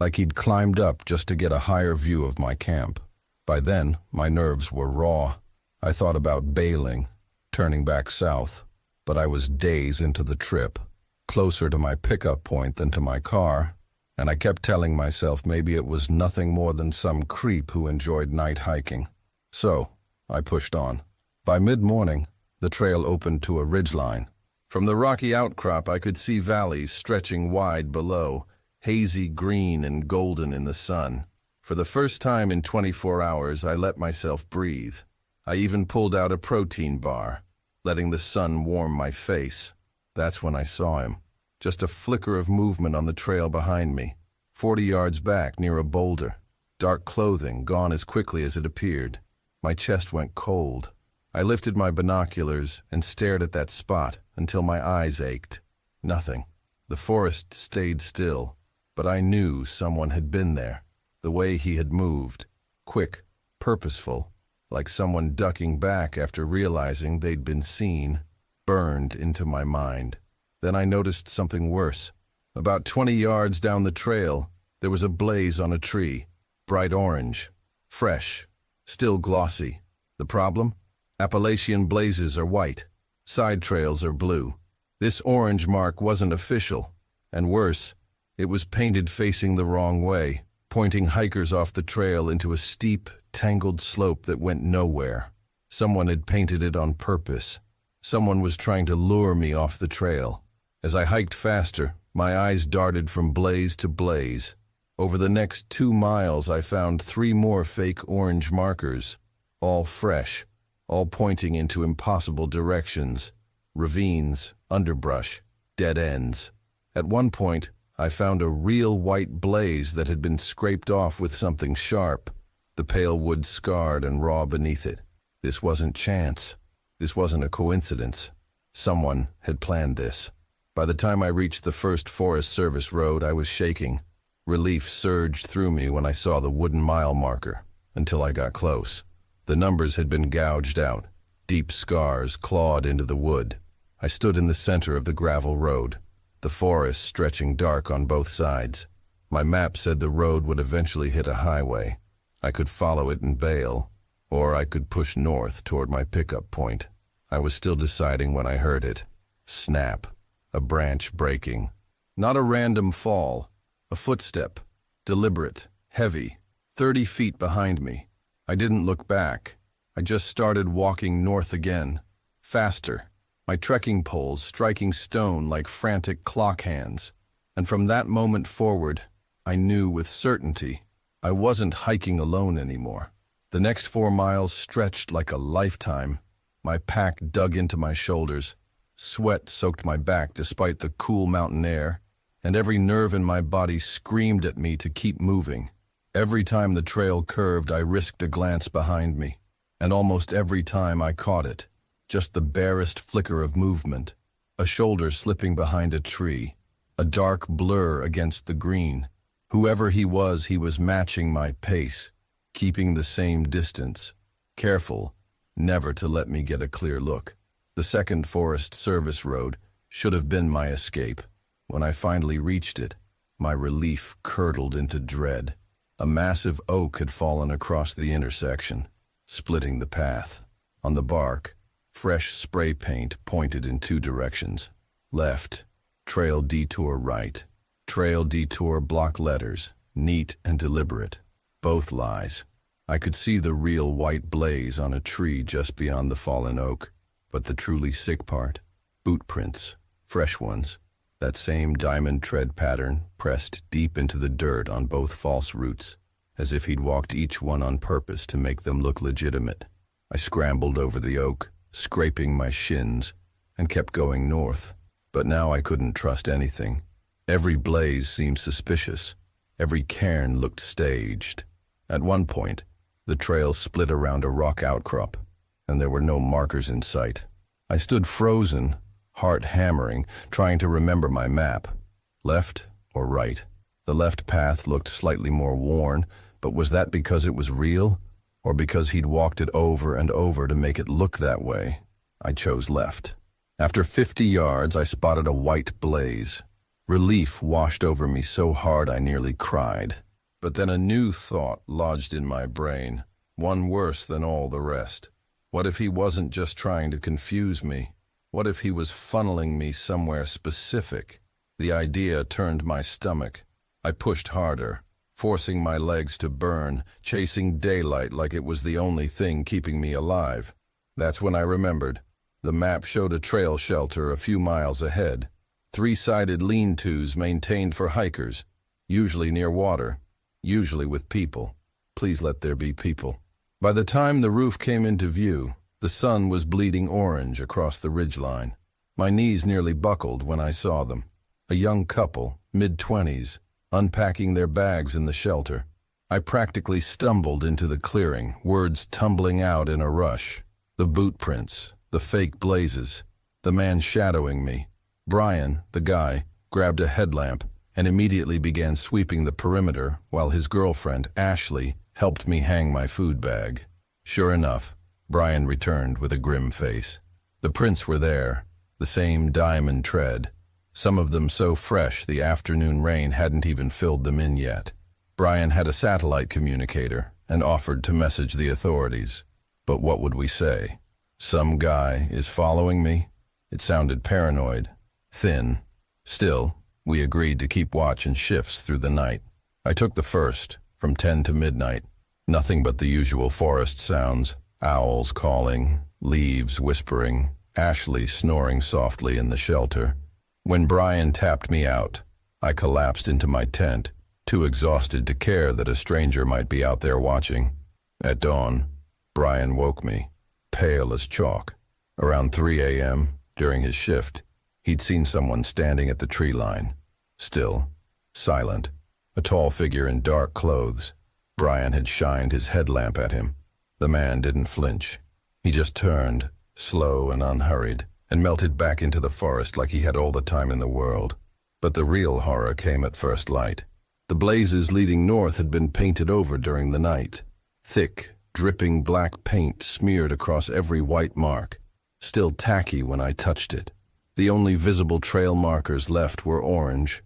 like he'd climbed up just to get a higher view of my camp. By then, my nerves were raw. I thought about bailing, turning back south, but I was days into the trip, closer to my pickup point than to my car, and I kept telling myself maybe it was nothing more than some creep who enjoyed night hiking. So, I pushed on. By mid-morning, the trail opened to a ridgeline. From the rocky outcrop, I could see valleys stretching wide below, hazy green and golden in the sun. For the first time in 24 hours, I let myself breathe. I even pulled out a protein bar, letting the sun warm my face. That's when I saw him. Just a flicker of movement on the trail behind me, 40 yards back near a boulder. Dark clothing, gone as quickly as it appeared. My chest went cold. I lifted my binoculars and stared at that spot until my eyes ached. Nothing. The forest stayed still, but I knew someone had been there. The way he had moved, quick, purposeful, like someone ducking back after realizing they'd been seen, burned into my mind. Then I noticed something worse. About 20 yards down the trail, there was a blaze on a tree, bright orange, fresh, still glossy. The problem? Appalachian blazes are white, side trails are blue. This orange mark wasn't official, and worse, it was painted facing the wrong way, pointing hikers off the trail into a steep, tangled slope that went nowhere. Someone had painted it on purpose. Someone was trying to lure me off the trail. As I hiked faster, my eyes darted from blaze to blaze. Over the next 2 miles, I found 3 more fake orange markers, all fresh, all pointing into impossible directions, ravines, underbrush, dead ends. At one point, I found a real white blaze that had been scraped off with something sharp, the pale wood scarred and raw beneath it. This wasn't chance. This wasn't a coincidence. Someone had planned this. By the time I reached the first Forest Service road, I was shaking. Relief surged through me when I saw the wooden mile marker, until I got close. The numbers had been gouged out, deep scars clawed into the wood. I stood in the center of the gravel road, the forest stretching dark on both sides. My map said the road would eventually hit a highway. I could follow it and bail, or I could push north toward my pickup point. I was still deciding when I heard it. Snap. A branch breaking. Not a random fall. A footstep. Deliberate. Heavy. 30 feet behind me. I didn't look back. I just started walking north again. Faster. My trekking poles striking stone like frantic clock hands. And from that moment forward, I knew with certainty I wasn't hiking alone anymore. The next 4 miles stretched like a lifetime. My pack dug into my shoulders. Sweat soaked my back despite the cool mountain air, and every nerve in my body screamed at me to keep moving. Every time the trail curved, I risked a glance behind me, and almost every time I caught it, just the barest flicker of movement, a shoulder slipping behind a tree, a dark blur against the green. Whoever he was matching my pace, keeping the same distance, careful never to let me get a clear look. The second Forest Service road should have been my escape. When I finally reached it, my relief curdled into dread. A massive oak had fallen across the intersection, splitting the path. On the bark, fresh spray paint pointed in two directions. Left, trail detour; right, trail detour. Block letters, neat and deliberate. Both lies. I could see the real white blaze on a tree just beyond the fallen oak, but the truly sick part? Boot prints, fresh ones. That same diamond tread pattern pressed deep into the dirt on both false roots, as if he'd walked each one on purpose to make them look legitimate. I scrambled over the oak, scraping my shins, and kept going north. But now I couldn't trust anything. Every blaze seemed suspicious. Every cairn looked staged. At one point, the trail split around a rock outcrop, and there were no markers in sight. I stood frozen, heart hammering, trying to remember my map. Left or right? The left path looked slightly more worn, but was that because it was real, or because he'd walked it over and over to make it look that way? I chose left. After 50 yards, I spotted a white blaze. Relief washed over me so hard I nearly cried. But then a new thought lodged in my brain, one worse than all the rest. What if he wasn't just trying to confuse me? What if he was funneling me somewhere specific? The idea turned my stomach. I pushed harder, forcing my legs to burn, chasing daylight like it was the only thing keeping me alive. That's when I remembered. The map showed a trail shelter a few miles ahead. 3-sided lean-tos maintained for hikers, usually near water, usually with people. Please let there be people. By the time the roof came into view, the sun was bleeding orange across the ridgeline. My knees nearly buckled when I saw them. A young couple, mid-20s, unpacking their bags in the shelter. I practically stumbled into the clearing, words tumbling out in a rush. The boot prints, the fake blazes, the man shadowing me. Brian, the guy, grabbed a headlamp and immediately began sweeping the perimeter while his girlfriend, Ashley, helped me hang my food bag. Sure enough, Brian returned with a grim face. The prints were there, the same diamond tread, some of them so fresh the afternoon rain hadn't even filled them in yet. Brian had a satellite communicator and offered to message the authorities. But what would we say? Some guy is following me? It sounded paranoid, thin. Still, we agreed to keep watch in shifts through the night. I took the first, from 10 to midnight. Nothing but the usual forest sounds. Owls calling, leaves whispering, Ashley snoring softly in the shelter. When Brian tapped me out, I collapsed into my tent, too exhausted to care that a stranger might be out there watching. At dawn, Brian woke me, pale as chalk. Around 3 a.m., during his shift, he'd seen someone standing at the tree line. Still, silent, a tall figure in dark clothes. Brian had shined his headlamp at him. The man didn't flinch. He just turned, slow and unhurried, and melted back into the forest like he had all the time in the world. But the real horror came at first light. The blazes leading north had been painted over during the night. Thick, dripping black paint smeared across every white mark, still tacky when I touched it. The only visible trail markers left were orange,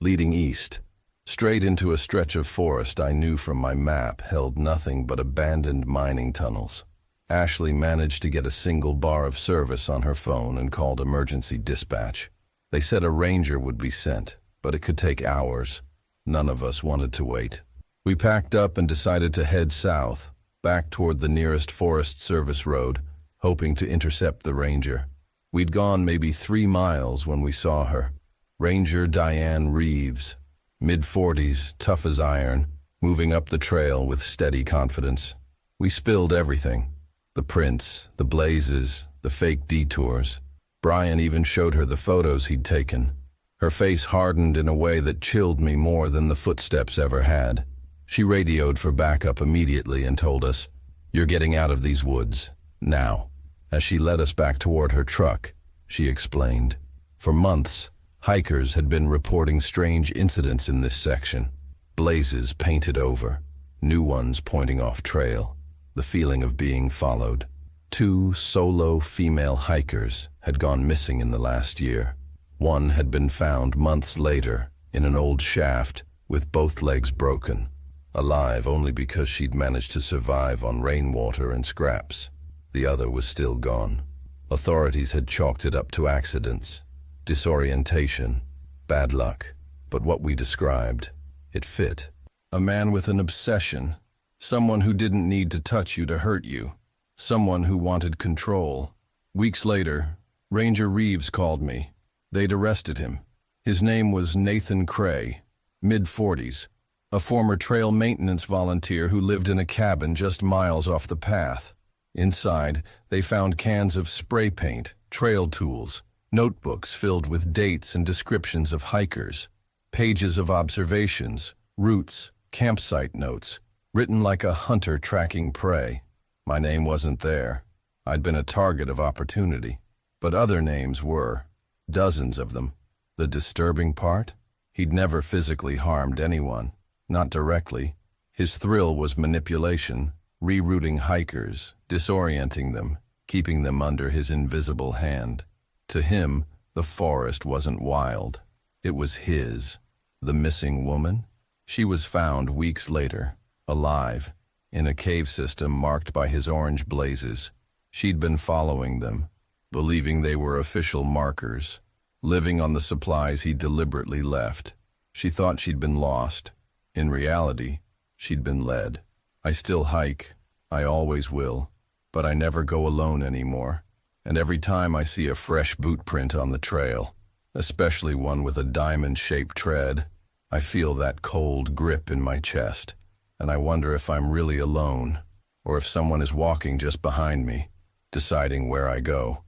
leading east. Straight into a stretch of forest I knew from my map held nothing but abandoned mining tunnels. Ashley managed to get a single bar of service on her phone and called emergency dispatch. They said a ranger would be sent, but it could take hours. None of us wanted to wait. We packed up and decided to head south, back toward the nearest Forest Service road, hoping to intercept the ranger. We'd gone maybe 3 miles when we saw her. Ranger Diane Reeves, mid-40s, tough as iron, moving up the trail with steady confidence. We spilled everything. The prints, the blazes, the fake detours. Brian even showed her the photos he'd taken. Her face hardened in a way that chilled me more than the footsteps ever had. She radioed for backup immediately and told us, "You're getting out of these woods, now." As she led us back toward her truck, she explained, for months, hikers had been reporting strange incidents in this section. Blazes painted over, new ones pointing off trail, the feeling of being followed. 2 solo female hikers had gone missing in the last year. One had been found months later in an old shaft with both legs broken, alive only because she'd managed to survive on rainwater and scraps. The other was still gone. Authorities had chalked it up to accidents, disorientation, bad luck, but what we described, it fit. A man with an obsession, someone who didn't need to touch you to hurt you, someone who wanted control. Weeks later, Ranger Reeves called me. They'd arrested him. His name was Nathan Cray, mid-40s, a former trail maintenance volunteer who lived in a cabin just miles off the path. Inside, they found cans of spray paint, trail tools, notebooks filled with dates and descriptions of hikers, pages of observations, routes, campsite notes, written like a hunter tracking prey. My name wasn't there. I'd been a target of opportunity, but other names were. Dozens of them. The disturbing part? He'd never physically harmed anyone, not directly. His thrill was manipulation, rerouting hikers, disorienting them, keeping them under his invisible hand. To him, the forest wasn't wild. It was his. The missing woman? She was found weeks later, alive, in a cave system marked by his orange blazes. She'd been following them, believing they were official markers, living on the supplies he deliberately left. She thought she'd been lost. In reality, she'd been led. I still hike. I always will. But I never go alone anymore. And every time I see a fresh boot print on the trail, especially one with a diamond-shaped tread, I feel that cold grip in my chest, and I wonder if I'm really alone, or if someone is walking just behind me, deciding where I go.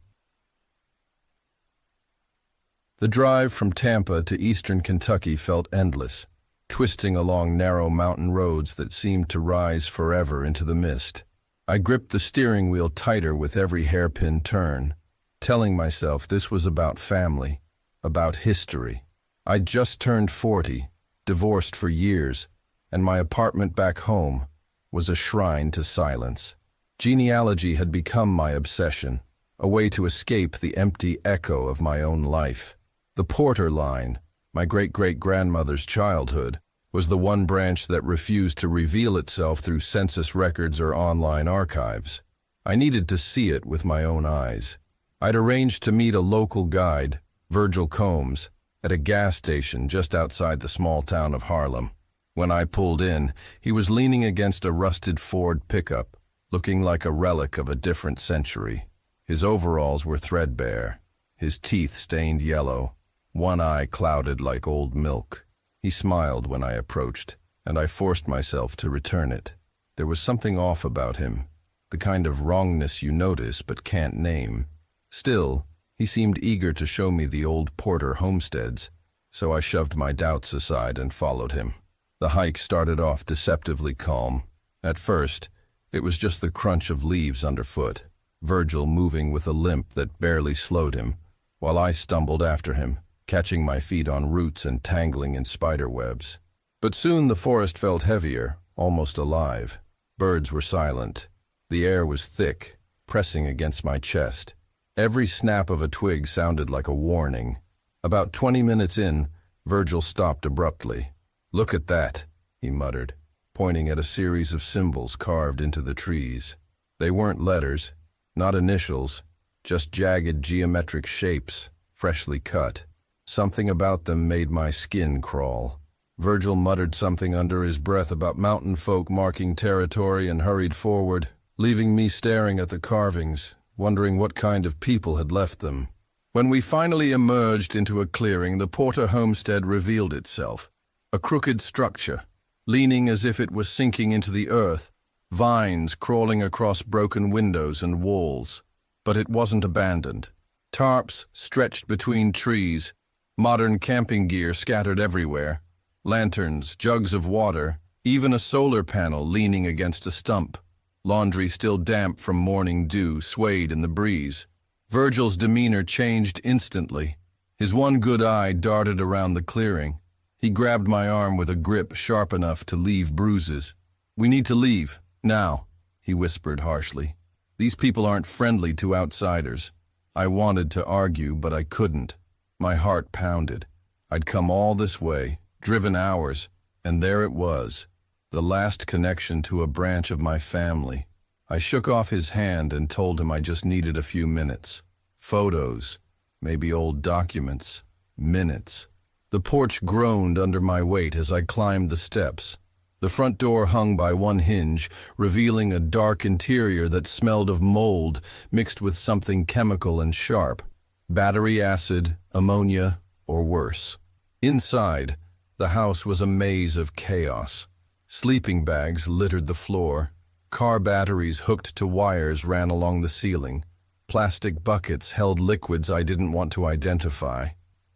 The drive from Tampa to eastern Kentucky felt endless, twisting along narrow mountain roads that seemed to rise forever into the mist. I gripped the steering wheel tighter with every hairpin turn, telling myself this was about family, about history. I'd just turned 40, divorced for years, and my apartment back home was a shrine to silence. Genealogy had become my obsession, a way to escape the empty echo of my own life. The Porter line, my great-great-grandmother's childhood, was the one branch that refused to reveal itself through census records or online archives. I needed to see it with my own eyes. I'd arranged to meet a local guide, Virgil Combs, at a gas station just outside the small town of Harlem. When I pulled in, he was leaning against a rusted Ford pickup, looking like a relic of a different century. His overalls were threadbare, his teeth stained yellow, one eye clouded like old milk. He smiled when I approached, and I forced myself to return it. There was something off about him, the kind of wrongness you notice but can't name. Still, he seemed eager to show me the old Porter homesteads, so I shoved my doubts aside and followed him. The hike started off deceptively calm. At first, it was just the crunch of leaves underfoot, Virgil moving with a limp that barely slowed him, while I stumbled after him, catching my feet on roots and tangling in spider webs. But soon the forest felt heavier, almost alive. Birds were silent. The air was thick, pressing against my chest. Every snap of a twig sounded like a warning. About 20 minutes in, Virgil stopped abruptly. "Look at that," he muttered, pointing at a series of symbols carved into the trees. They weren't letters, not initials, just jagged geometric shapes, freshly cut. Something about them made my skin crawl. Virgil muttered something under his breath about mountain folk marking territory and hurried forward, leaving me staring at the carvings, wondering what kind of people had left them. When we finally emerged into a clearing, the Porter homestead revealed itself. A crooked structure, leaning as if it was sinking into the earth, vines crawling across broken windows and walls. But it wasn't abandoned. Tarps stretched between trees, Modern camping gear scattered everywhere. Lanterns, jugs of water, even a solar panel leaning against a stump. Laundry still damp from morning dew swayed in the breeze. Virgil's demeanor changed instantly. His one good eye darted around the clearing. He grabbed my arm with a grip sharp enough to leave bruises. "We need to leave, now," he whispered harshly. "These people aren't friendly to outsiders." I wanted to argue, but I couldn't. My heart pounded. I'd come all this way, driven hours, and there it was, the last connection to a branch of my family. I shook off his hand and told him I just needed a few minutes. Photos, maybe old documents, minutes. The porch groaned under my weight as I climbed the steps. The front door hung by one hinge, revealing a dark interior that smelled of mold mixed with something chemical and sharp. Battery acid, ammonia, or worse. Inside, the house was a maze of chaos. Sleeping bags littered the floor. Car batteries hooked to wires ran along the ceiling. Plastic buckets held liquids I didn't want to identify.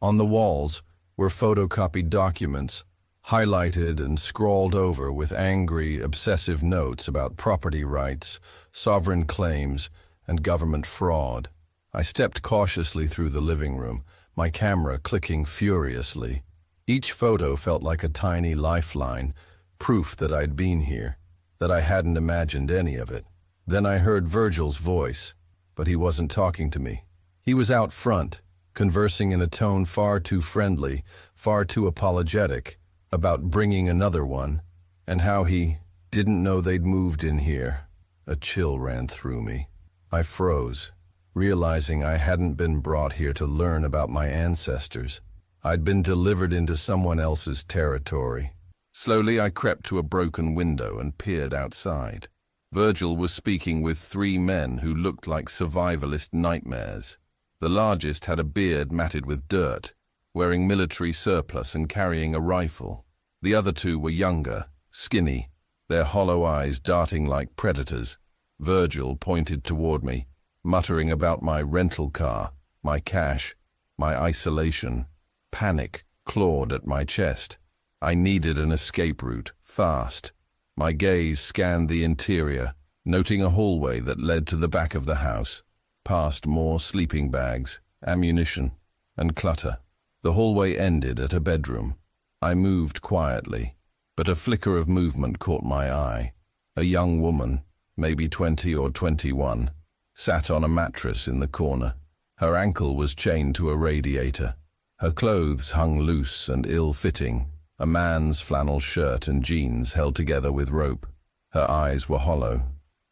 On the walls were photocopied documents, highlighted and scrawled over with angry, obsessive notes about property rights, sovereign claims, and government fraud. I stepped cautiously through the living room, my camera clicking furiously. Each photo felt like a tiny lifeline, proof that I'd been here, that I hadn't imagined any of it. Then I heard Virgil's voice, but he wasn't talking to me. He was out front, conversing in a tone far too friendly, far too apologetic, about bringing another one, and how he didn't know they'd moved in here. A chill ran through me. I froze, realizing I hadn't been brought here to learn about my ancestors. I'd been delivered into someone else's territory. Slowly I crept to a broken window and peered outside. Virgil was speaking with 3 men who looked like survivalist nightmares. The largest had a beard matted with dirt, wearing military surplus and carrying a rifle. The other 2 were younger, skinny, their hollow eyes darting like predators. Virgil pointed toward me, muttering about my rental car, my cash, my isolation. Panic clawed at my chest. I needed an escape route, fast. My gaze scanned the interior, noting a hallway that led to the back of the house, past more sleeping bags, ammunition, and clutter. The hallway ended at a bedroom. I moved quietly, but a flicker of movement caught my eye. A young woman, maybe 20 or 21, sat on a mattress in the corner. Her ankle was chained to a radiator. Her clothes hung loose and ill-fitting, a man's flannel shirt and jeans held together with rope. Her eyes were hollow,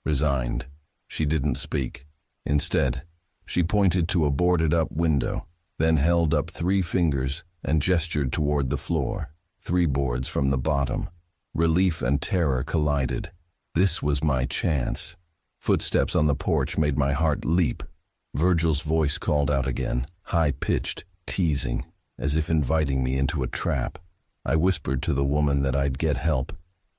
resigned. She didn't speak. Instead, she pointed to a boarded-up window, then held up 3 fingers and gestured toward the floor, 3 boards from the bottom. Relief and terror collided. This was my chance. Footsteps on the porch made my heart leap. Virgil's voice called out again, high-pitched, teasing, as if inviting me into a trap. I whispered to the woman that I'd get help,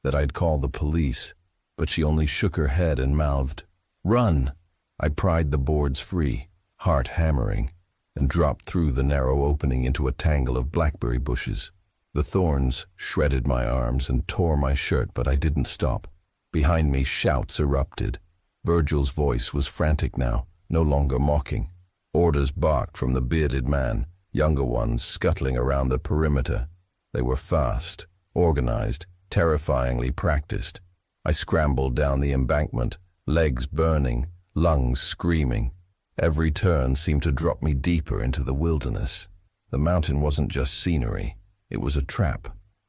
that I'd call the police, but she only shook her head and mouthed, "Run!" I pried the boards free, heart hammering, and dropped through the narrow opening into a tangle of blackberry bushes. The thorns shredded my arms and tore my shirt, but I didn't stop. Behind me, shouts erupted. Virgil's voice was frantic now, no longer mocking. Orders barked from the bearded man, younger ones scuttling around the perimeter. They were fast, organized, terrifyingly practiced. I scrambled down the embankment, legs burning, lungs screaming. Every turn seemed to drop me deeper into the wilderness. The mountain wasn't just scenery. It was a trap,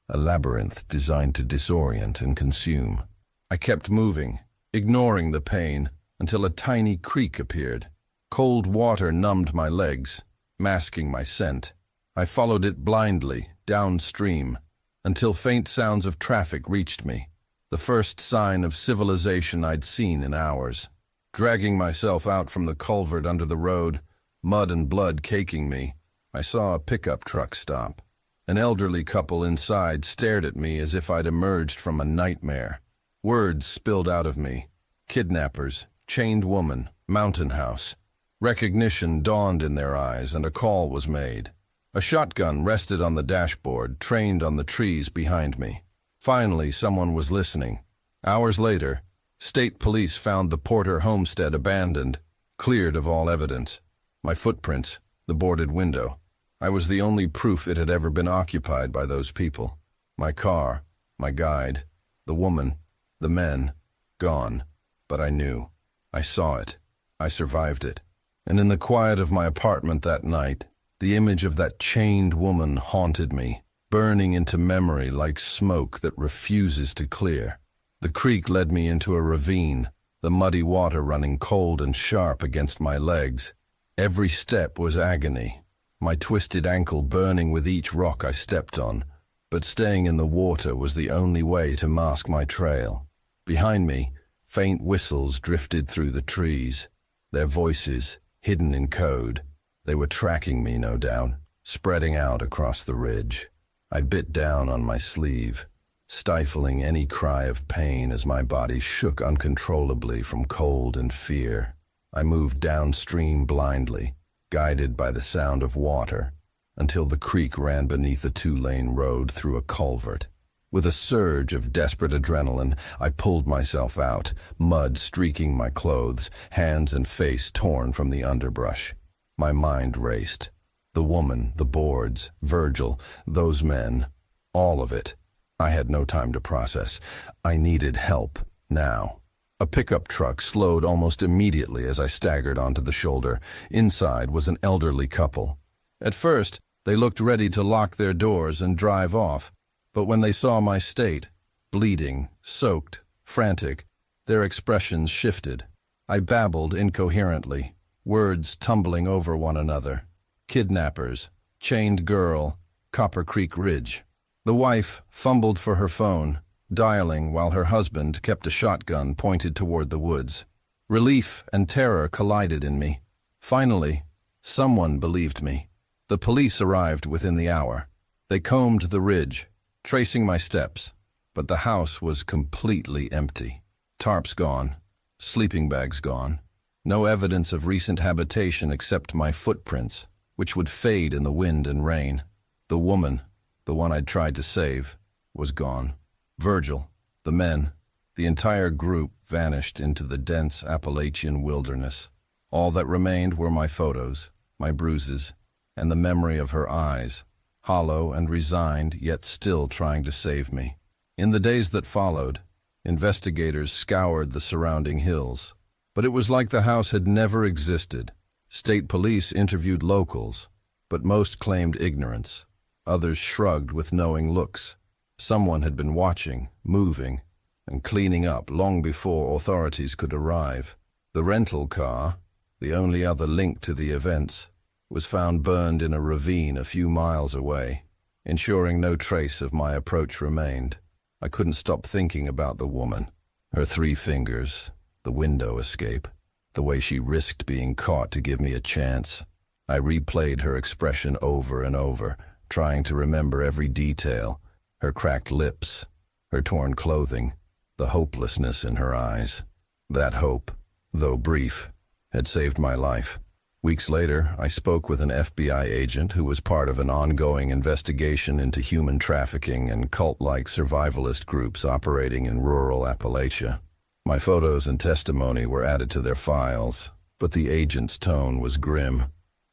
a labyrinth designed to disorient and consume. I kept moving, ignoring the pain, until a tiny creek appeared. Cold water numbed my legs, masking my scent. I followed it blindly, downstream, until faint sounds of traffic reached me, the first sign of civilization I'd seen in hours. Dragging myself out from the culvert under the road, mud and blood caking me, I saw a pickup truck stop. An elderly couple inside stared at me as if I'd emerged from a nightmare. Words spilled out of me. Kidnappers, chained woman, mountain house. Recognition dawned in their eyes and a call was made. A shotgun rested on the dashboard, trained on the trees behind me. Finally, someone was listening. Hours later, state police found the Porter homestead abandoned, cleared of all evidence. My footprints, the boarded window. I was the only proof it had ever been occupied by those people. My car, my guide, the woman, the men, gone. But I knew. I saw it. I survived it. And in the quiet of my apartment that night, the image of that chained woman haunted me, burning into memory like smoke that refuses to clear. The creek led me into a ravine, the muddy water running cold and sharp against my legs. Every step was agony, my twisted ankle burning with each rock I stepped on, but staying in the water was the only way to mask my trail. Behind me, faint whistles drifted through the trees, their voices hidden in code. They were tracking me, no doubt, spreading out across the ridge. I bit down on my sleeve, stifling any cry of pain as my body shook uncontrollably from cold and fear. I moved downstream blindly, guided by the sound of water, until the creek ran beneath a 2-lane road through a culvert. With a surge of desperate adrenaline, I pulled myself out, mud streaking my clothes, hands and face torn from the underbrush. My mind raced. The woman, the boards, Virgil, those men, all of it. I had no time to process. I needed help, now. A pickup truck slowed almost immediately as I staggered onto the shoulder. Inside was an elderly couple. At first, they looked ready to lock their doors and drive off, but when they saw my state, bleeding, soaked, frantic, their expressions shifted. I babbled incoherently, words tumbling over one another. Kidnappers, chained girl, Copper Creek Ridge. The wife fumbled for her phone, dialing while her husband kept a shotgun pointed toward the woods. Relief and terror collided in me. Finally, someone believed me. The police arrived within the hour. They combed the ridge, tracing my steps, but the house was completely empty. Tarps gone, sleeping bags gone. No evidence of recent habitation except my footprints, which would fade in the wind and rain. The woman, the one I'd tried to save, was gone. Virgil, the men, the entire group vanished into the dense Appalachian wilderness. All that remained were my photos, my bruises, and the memory of her eyes, hollow and resigned, yet still trying to save me. In the days that followed, investigators scoured the surrounding hills, but it was like the house had never existed. State police interviewed locals, but most claimed ignorance. Others shrugged with knowing looks. Someone had been watching, moving, and cleaning up long before authorities could arrive. The rental car, the only other link to the events, was found burned in a ravine a few miles away, ensuring no trace of my approach remained. I couldn't stop thinking about the woman, her 3 fingers, the window escape, the way she risked being caught to give me a chance. I replayed her expression over and over, trying to remember every detail, her cracked lips, her torn clothing, the hopelessness in her eyes. That hope, though brief, had saved my life. Weeks later, I spoke with an FBI agent who was part of an ongoing investigation into human trafficking and cult-like survivalist groups operating in rural Appalachia. My photos and testimony were added to their files, but the agent's tone was grim.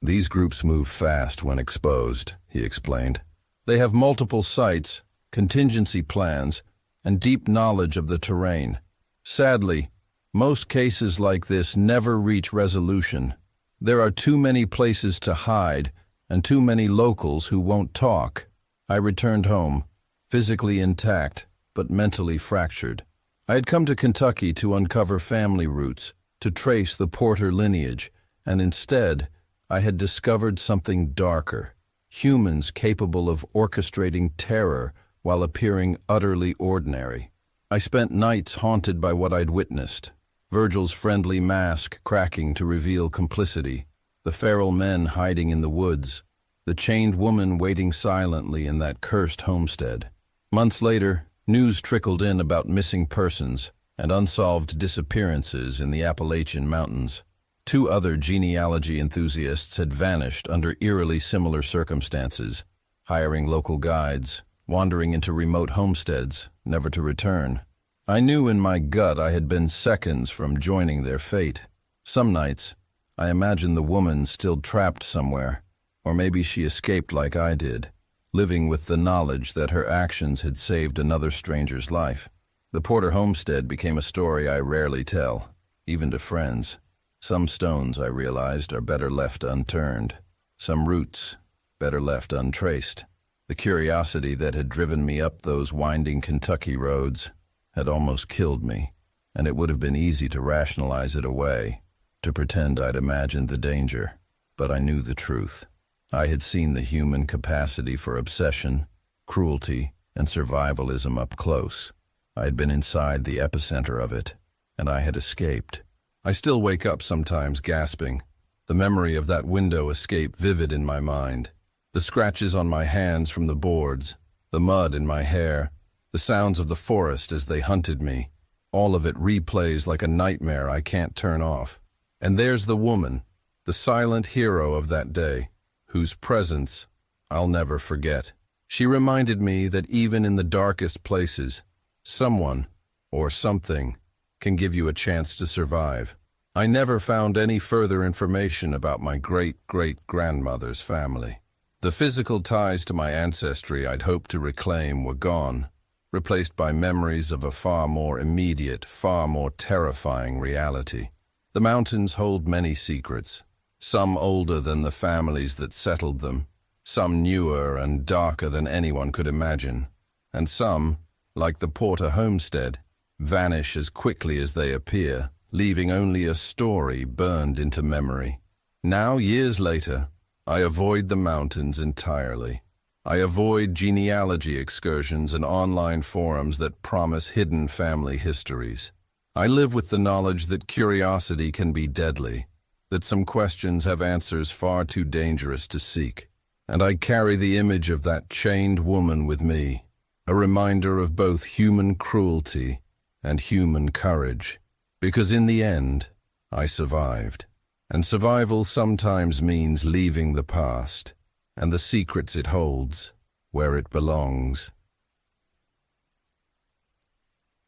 These groups move fast when exposed, he explained. They have multiple sites, contingency plans, and deep knowledge of the terrain. Sadly, most cases like this never reach resolution. There are too many places to hide, and too many locals who won't talk. I returned home, physically intact, but mentally fractured. I had come to Kentucky to uncover family roots, to trace the Porter lineage, and instead, I had discovered something darker. Humans capable of orchestrating terror while appearing utterly ordinary. I spent nights haunted by what I'd witnessed. Virgil's friendly mask cracking to reveal complicity, the feral men hiding in the woods, the chained woman waiting silently in that cursed homestead. Months later, news trickled in about missing persons and unsolved disappearances in the Appalachian Mountains. Two other genealogy enthusiasts had vanished under eerily similar circumstances, hiring local guides, wandering into remote homesteads, never to return. I knew in my gut I had been seconds from joining their fate. Some nights, I imagined the woman still trapped somewhere, or maybe she escaped like I did, living with the knowledge that her actions had saved another stranger's life. The Porter homestead became a story I rarely tell, even to friends. Some stones, I realized, are better left unturned. Some roots, better left untraced. The curiosity that had driven me up those winding Kentucky roads had almost killed me, and it would have been easy to rationalize it away, to pretend I'd imagined the danger. But I knew the truth. I had seen the human capacity for obsession, cruelty, and survivalism up close. I had been inside the epicenter of it, and I had escaped. I still wake up sometimes gasping, the memory of that window escape vivid in my mind. The scratches on my hands from the boards, the mud in my hair, the sounds of the forest as they hunted me. All of it replays like a nightmare I can't turn off. And there's the woman, the silent hero of that day, whose presence I'll never forget. She reminded me that even in the darkest places, someone, or something, can give you a chance to survive. I never found any further information about my great-great-grandmother's family. The physical ties to my ancestry I'd hoped to reclaim were gone, replaced by memories of a far more immediate, far more terrifying reality. The mountains hold many secrets, some older than the families that settled them, some newer and darker than anyone could imagine, and some, like the Porter homestead, vanish as quickly as they appear, leaving only a story burned into memory. Now, years later, I avoid the mountains entirely. I avoid genealogy excursions and online forums that promise hidden family histories. I live with the knowledge that curiosity can be deadly, that some questions have answers far too dangerous to seek. And I carry the image of that chained woman with me, a reminder of both human cruelty and human courage. Because in the end, I survived. And survival sometimes means leaving the past and the secrets it holds where it belongs.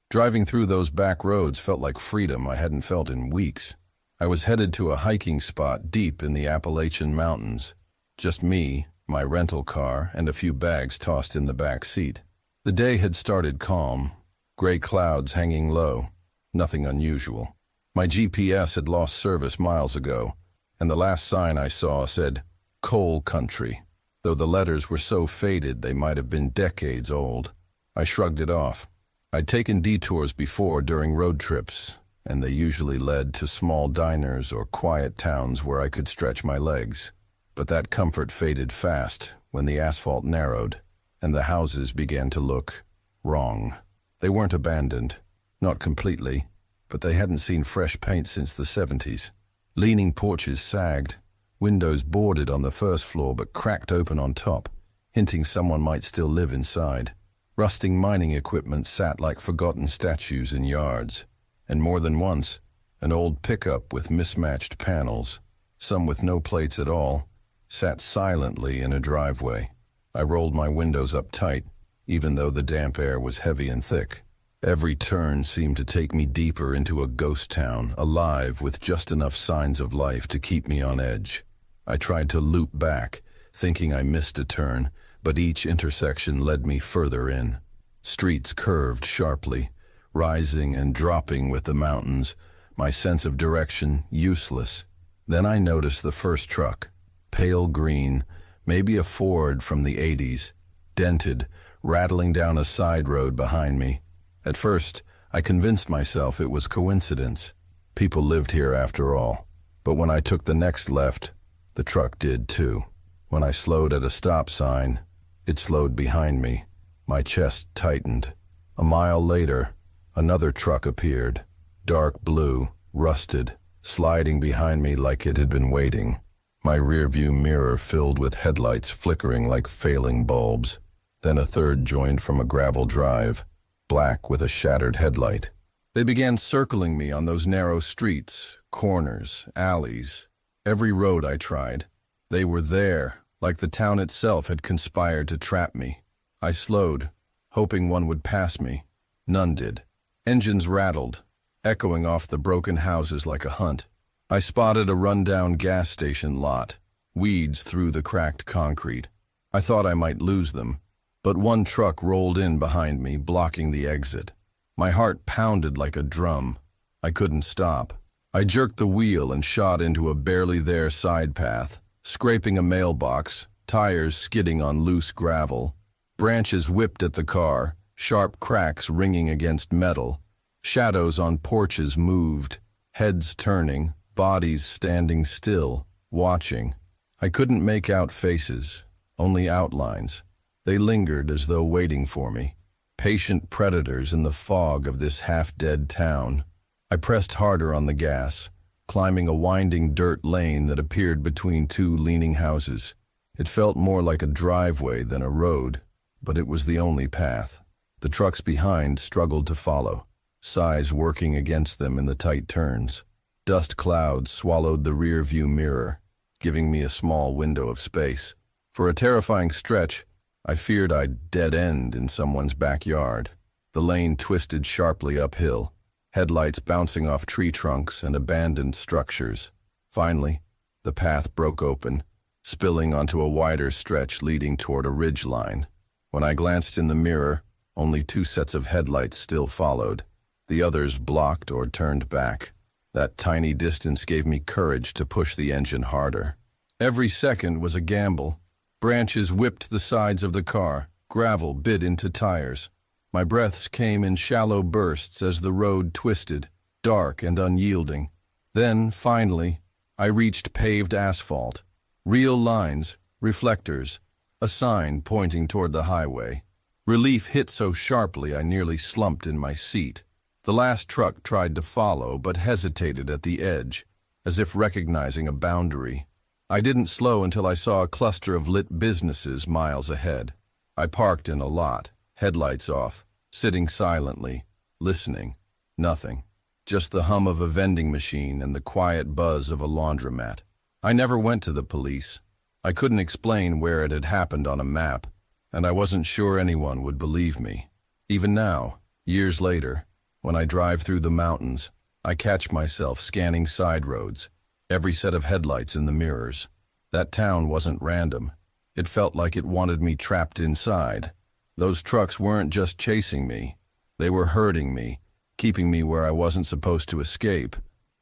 Driving through those back roads felt like freedom I hadn't felt in weeks. I was headed to a hiking spot deep in the Appalachian Mountains. Just me, my rental car, and a few bags tossed in the back seat. The day had started calm, gray clouds hanging low, nothing unusual. My GPS had lost service miles ago, and the last sign I saw said, "Coal Country," though the letters were so faded they might have been decades old. I shrugged it off. I'd taken detours before during road trips, and they usually led to small diners or quiet towns where I could stretch my legs. But that comfort faded fast when the asphalt narrowed, and the houses began to look wrong. They weren't abandoned, not completely, but they hadn't seen fresh paint since the 70s. Leaning porches sagged, windows boarded on the first floor but cracked open on top, hinting someone might still live inside. Rusting mining equipment sat like forgotten statues in yards, and more than once, an old pickup with mismatched panels, some with no plates at all, sat silently in a driveway. I rolled my windows up tight, even though the damp air was heavy and thick. Every turn seemed to take me deeper into a ghost town, alive with just enough signs of life to keep me on edge. I tried to loop back, thinking I missed a turn, but each intersection led me further in. Streets curved sharply, rising and dropping with the mountains, my sense of direction useless. Then I noticed the first truck, pale green, maybe a Ford from the 80s, dented, rattling down a side road behind me. At first, I convinced myself it was coincidence. People lived here after all. But when I took the next left, the truck did too. When I slowed at a stop sign, it slowed behind me. My chest tightened. A mile later, another truck appeared, dark blue, rusted, sliding behind me like it had been waiting. My rearview mirror filled with headlights flickering like failing bulbs. Then a third joined from a gravel drive, black with a shattered headlight. They began circling me on those narrow streets, corners, alleys, every road I tried. They were there, like the town itself had conspired to trap me. I slowed, hoping one would pass me. None did. Engines rattled, echoing off the broken houses like a hunt. I spotted a run-down gas station lot, weeds through the cracked concrete. I thought I might lose them, but one truck rolled in behind me, blocking the exit. My heart pounded like a drum. I couldn't stop. I jerked the wheel and shot into a barely there side path, scraping a mailbox, tires skidding on loose gravel. Branches whipped at the car, sharp cracks ringing against metal. Shadows on porches moved, heads turning, bodies standing still, watching. I couldn't make out faces, only outlines. They lingered as though waiting for me, patient predators in the fog of this half-dead town. I pressed harder on the gas, climbing a winding dirt lane that appeared between two leaning houses. It felt more like a driveway than a road, but it was the only path. The trucks behind struggled to follow, sighs working against them in the tight turns. Dust clouds swallowed the rear-view mirror, giving me a small window of space. For a terrifying stretch, I feared I'd dead-end in someone's backyard. The lane twisted sharply uphill, headlights bouncing off tree trunks and abandoned structures. Finally, the path broke open, spilling onto a wider stretch leading toward a ridgeline. When I glanced in the mirror, only 2 sets of headlights still followed. The others blocked or turned back. That tiny distance gave me courage to push the engine harder. Every second was a gamble. Branches whipped the sides of the car, gravel bit into tires. My breaths came in shallow bursts as the road twisted, dark and unyielding. Then, finally, I reached paved asphalt. Real lines, reflectors, a sign pointing toward the highway. Relief hit so sharply I nearly slumped in my seat. The last truck tried to follow but hesitated at the edge, as if recognizing a boundary. I didn't slow until I saw a cluster of lit businesses miles ahead. I parked in a lot, headlights off, sitting silently, listening. Nothing. Just the hum of a vending machine and the quiet buzz of a laundromat. I never went to the police. I couldn't explain where it had happened on a map, and I wasn't sure anyone would believe me. Even now, years later, when I drive through the mountains, I catch myself scanning side roads, every set of headlights in the mirrors. That town wasn't random. It felt like it wanted me trapped inside. Those trucks weren't just chasing me. They were herding me, keeping me where I wasn't supposed to escape.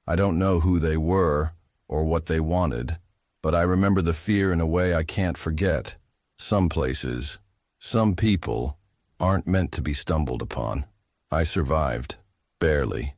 I don't know who they were or what they wanted, but I remember the fear in a way I can't forget. Some places, some people, aren't meant to be stumbled upon. I survived, barely.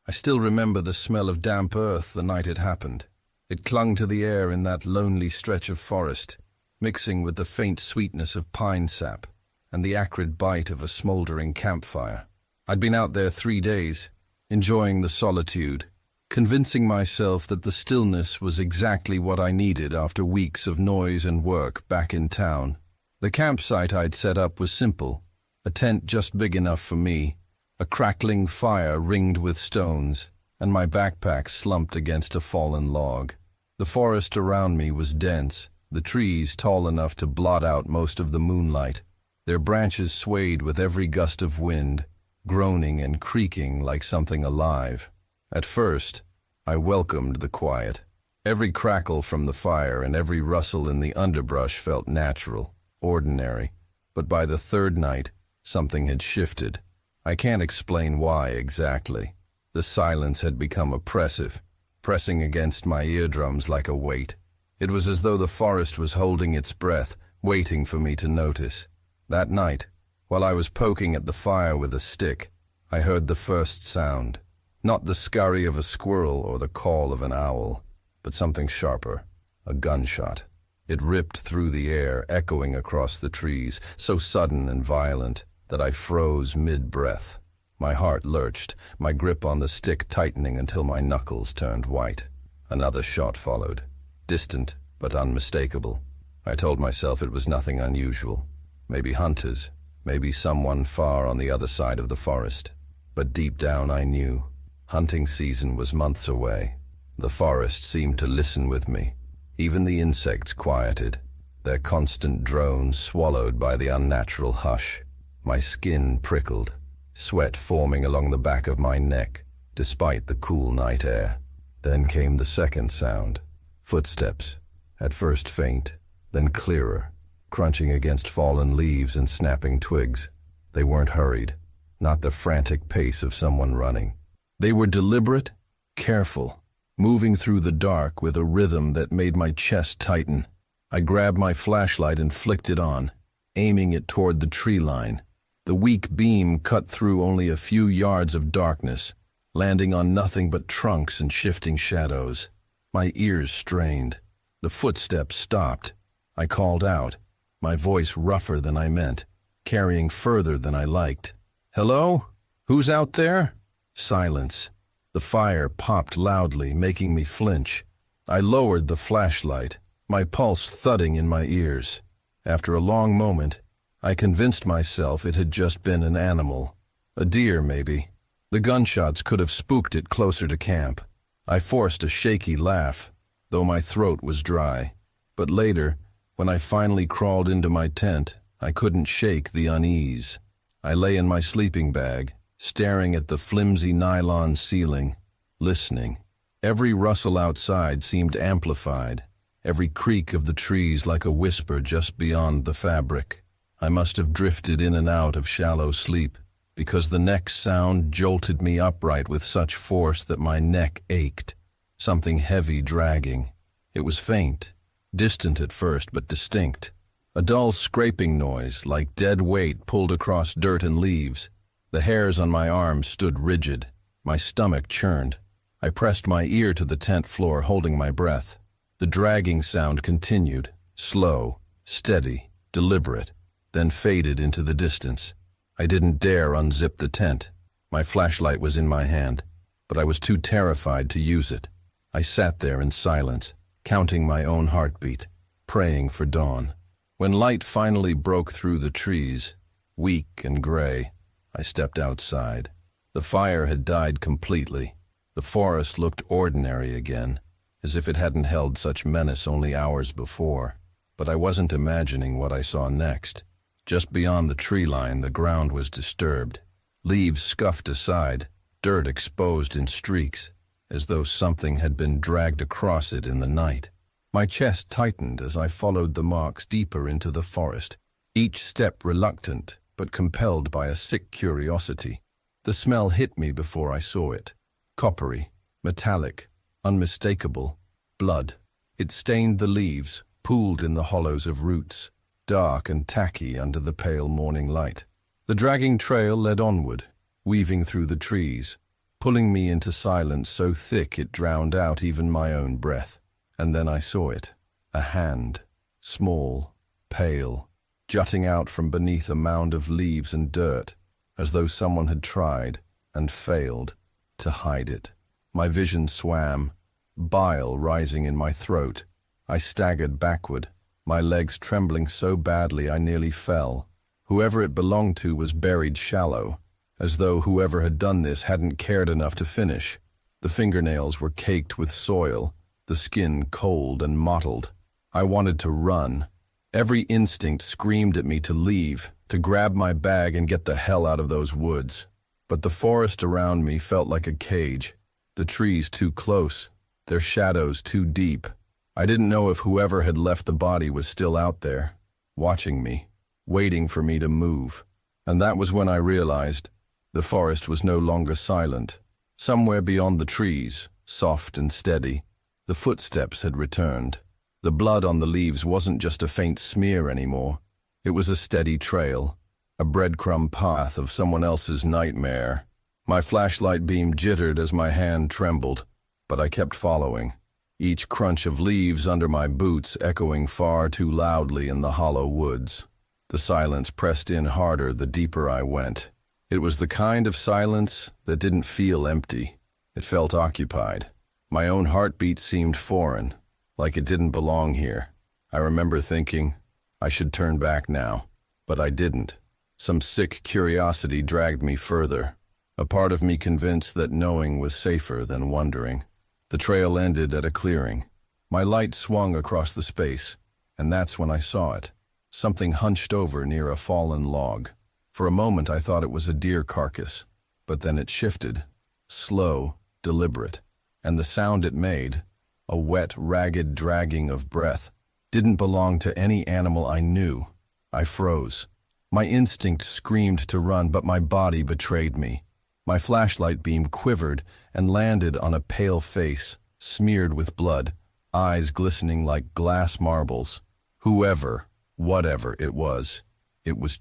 I still remember the smell of damp earth the night it happened. It clung to the air in that lonely stretch of forest, mixing with the faint sweetness of pine sap and the acrid bite of a smoldering campfire. I'd been out there 3 days, enjoying the solitude, convincing myself that the stillness was exactly what I needed after weeks of noise and work back in town. The campsite I'd set up was simple, a tent just big enough for me, a crackling fire ringed with stones, and my backpack slumped against a fallen log. The forest around me was dense, the trees tall enough to blot out most of the moonlight. Their branches swayed with every gust of wind, groaning and creaking like something alive. At first, I welcomed the quiet. Every crackle from the fire and every rustle in the underbrush felt natural, ordinary. But by the 3rd night, something had shifted. I can't explain why exactly. The silence had become oppressive, pressing against my eardrums like a weight. It was as though the forest was holding its breath, waiting for me to notice. That night, while I was poking at the fire with a stick, I heard the first sound. Not the scurry of a squirrel or the call of an owl, but something sharper, a gunshot. It ripped through the air, echoing across the trees, so sudden and violent that I froze mid-breath. My heart lurched, my grip on the stick tightening until my knuckles turned white. Another shot followed, distant but unmistakable. I told myself it was nothing unusual. Maybe hunters, maybe someone far on the other side of the forest. But deep down I knew Hunting season was months away. The forest seemed to listen with me. Even the insects quieted, their constant drones swallowed by the unnatural hush. My skin prickled, sweat forming along the back of my neck, despite the cool night air. Then came the second sound. Footsteps, at first faint, then clearer, crunching against fallen leaves and snapping twigs. They weren't hurried, not the frantic pace of someone running. They were deliberate, careful, moving through the dark with a rhythm that made my chest tighten. I grabbed my flashlight and flicked it on, aiming it toward the tree line. The weak beam cut through only a few yards of darkness, landing on nothing but trunks and shifting shadows. My ears strained. The footsteps stopped. I called out, my voice rougher than I meant, carrying further than I liked. "Hello? Who's out there?" Silence. The fire popped loudly, making me flinch. I lowered the flashlight, my pulse thudding in my ears. After a long moment, I convinced myself it had just been an animal. A deer, maybe. The gunshots could have spooked it closer to camp. I forced a shaky laugh, though my throat was dry. But later, when I finally crawled into my tent, I couldn't shake the unease. I lay in my sleeping bag, staring at the flimsy nylon ceiling, listening. Every rustle outside seemed amplified, every creak of the trees like a whisper just beyond the fabric. I must have drifted in and out of shallow sleep, because the next sound jolted me upright with such force that my neck ached, something heavy dragging. It was faint, distant at first but distinct. A dull scraping noise, like dead weight pulled across dirt and leaves. The hairs on my arms stood rigid. My stomach churned. I pressed my ear to the tent floor, holding my breath. The dragging sound continued, slow, steady, deliberate, then faded into the distance. I didn't dare unzip the tent. My flashlight was in my hand, but I was too terrified to use it. I sat there in silence, counting my own heartbeat, praying for dawn. When light finally broke through the trees, weak and gray, I stepped outside. The fire had died completely. The forest looked ordinary again, as if it hadn't held such menace only hours before. But I wasn't imagining what I saw next. Just beyond the tree line, the ground was disturbed. Leaves scuffed aside, dirt exposed in streaks, as though something had been dragged across it in the night. My chest tightened as I followed the marks deeper into the forest, each step reluctant but compelled by a sick curiosity. The smell hit me before I saw it. Coppery, metallic, unmistakable. Blood. It stained the leaves, pooled in the hollows of roots, dark and tacky under the pale morning light. The dragging trail led onward, weaving through the trees, pulling me into silence so thick it drowned out even my own breath. And then I saw it, a hand, small, pale, jutting out from beneath a mound of leaves and dirt, as though someone had tried, and failed, to hide it. My vision swam, bile rising in my throat. I staggered backward, my legs trembling so badly I nearly fell. Whoever it belonged to was buried shallow, as though whoever had done this hadn't cared enough to finish. The fingernails were caked with soil, the skin cold and mottled. I wanted to run. Every instinct screamed at me to leave, to grab my bag and get the hell out of those woods. But the forest around me felt like a cage, the trees too close, their shadows too deep. I didn't know if whoever had left the body was still out there, watching me, waiting for me to move. And that was when I realized the forest was no longer silent. Somewhere beyond the trees, soft and steady, the footsteps had returned. The blood on the leaves wasn't just a faint smear anymore. It was a steady trail, a breadcrumb path of someone else's nightmare. My flashlight beam jittered as my hand trembled, but I kept following, each crunch of leaves under my boots echoing far too loudly in the hollow woods. The silence pressed in harder the deeper I went. It was the kind of silence that didn't feel empty. It felt occupied. My own heartbeat seemed foreign, like it didn't belong here. I remember thinking, I should turn back now, but I didn't. Some sick curiosity dragged me further. a part of me convinced that knowing was safer than wondering. The trail ended at a clearing. My light swung across the space, and that's when I saw it. Something hunched over near a fallen log. For a moment I thought it was a deer carcass, but then it shifted, slow, deliberate, and the sound it made, a wet, ragged dragging of breath, didn't belong to any animal I knew. I froze. My instinct screamed to run, but my body betrayed me. My flashlight beam quivered and landed on a pale face, smeared with blood, eyes glistening like glass marbles. Whoever, whatever it was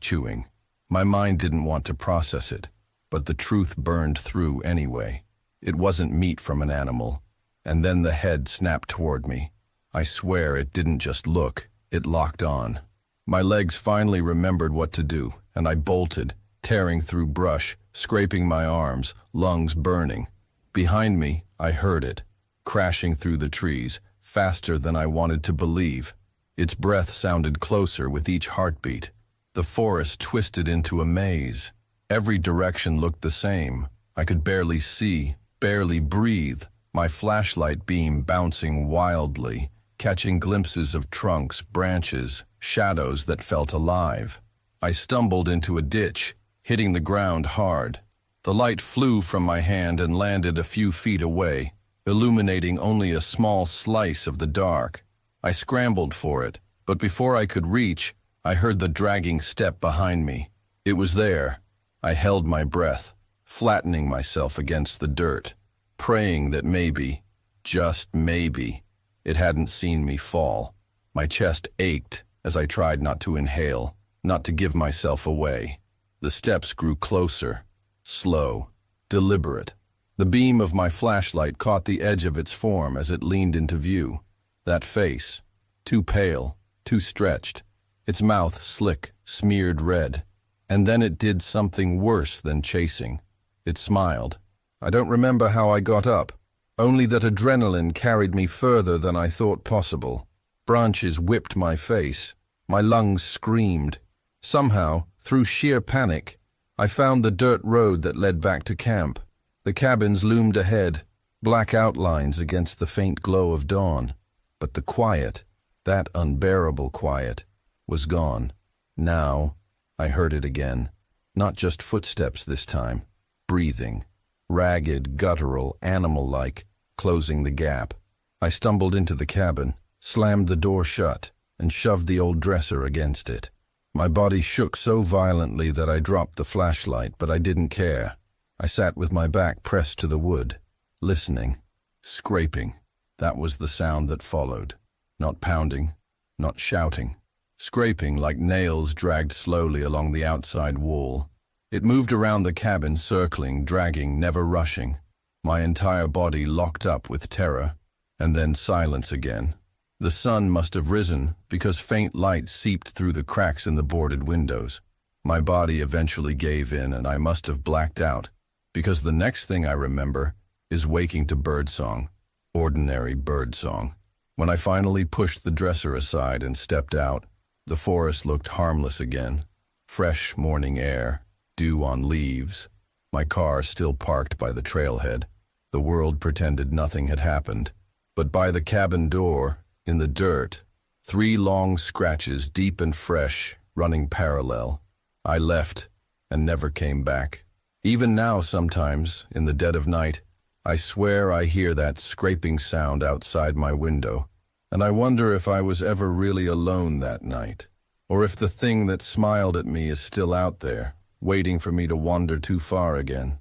chewing. My mind didn't want to process it, but the truth burned through anyway. It wasn't meat from an animal. And then the head snapped toward me. I swear it didn't just look, it locked on. My legs finally remembered what to do, and I bolted, tearing through brush, scraping my arms, lungs burning. Behind me, I heard it, crashing through the trees, faster than I wanted to believe. Its breath sounded closer with each heartbeat. The forest twisted into a maze. Every direction looked the same. I could barely see, barely breathe, my flashlight beam bouncing wildly, catching glimpses of trunks, branches, shadows that felt alive. I stumbled into a ditch, hitting the ground hard. The light flew from my hand and landed a few feet away, illuminating only a small slice of the dark. I scrambled for it, but before I could reach, I heard the dragging step behind me. It was there. I held my breath, flattening myself against the dirt, praying that maybe, just maybe, it hadn't seen me fall. My chest ached as I tried not to inhale, not to give myself away. The steps grew closer, slow, deliberate. The beam of my flashlight caught the edge of its form as it leaned into view. That face, too pale, too stretched, its mouth slick, smeared red. And then it did something worse than chasing. It smiled. I don't remember how I got up, only that adrenaline carried me further than I thought possible. Branches whipped my face. My lungs screamed. Somehow, through sheer panic, I found the dirt road that led back to camp. The cabins loomed ahead, black outlines against the faint glow of dawn. But the quiet, that unbearable quiet, was gone. Now, I heard it again. Not just footsteps this time. Breathing. Ragged, guttural, animal-like, closing the gap. I stumbled into the cabin, slammed the door shut, and shoved the old dresser against it. My body shook so violently that I dropped the flashlight, but I didn't care. I sat with my back pressed to the wood, listening, scraping. That was the sound that followed. Not pounding, not shouting. Scraping like nails dragged slowly along the outside wall. It moved around the cabin, circling, dragging, never rushing. My entire body locked up with terror, and then silence again. The sun must have risen because faint light seeped through the cracks in the boarded windows. My body eventually gave in and I must have blacked out, because the next thing I remember is waking to birdsong, ordinary birdsong. When I finally pushed the dresser aside and stepped out, the forest looked harmless again. Fresh morning air, dew on leaves, my car still parked by the trailhead. The world pretended nothing had happened. But by the cabin door, in the dirt, 3 long scratches, deep and fresh, running parallel. I left and never came back. Even now sometimes, in the dead of night, I swear I hear that scraping sound outside my window, and I wonder if I was ever really alone that night, or if the thing that smiled at me is still out there, waiting for me to wander too far again.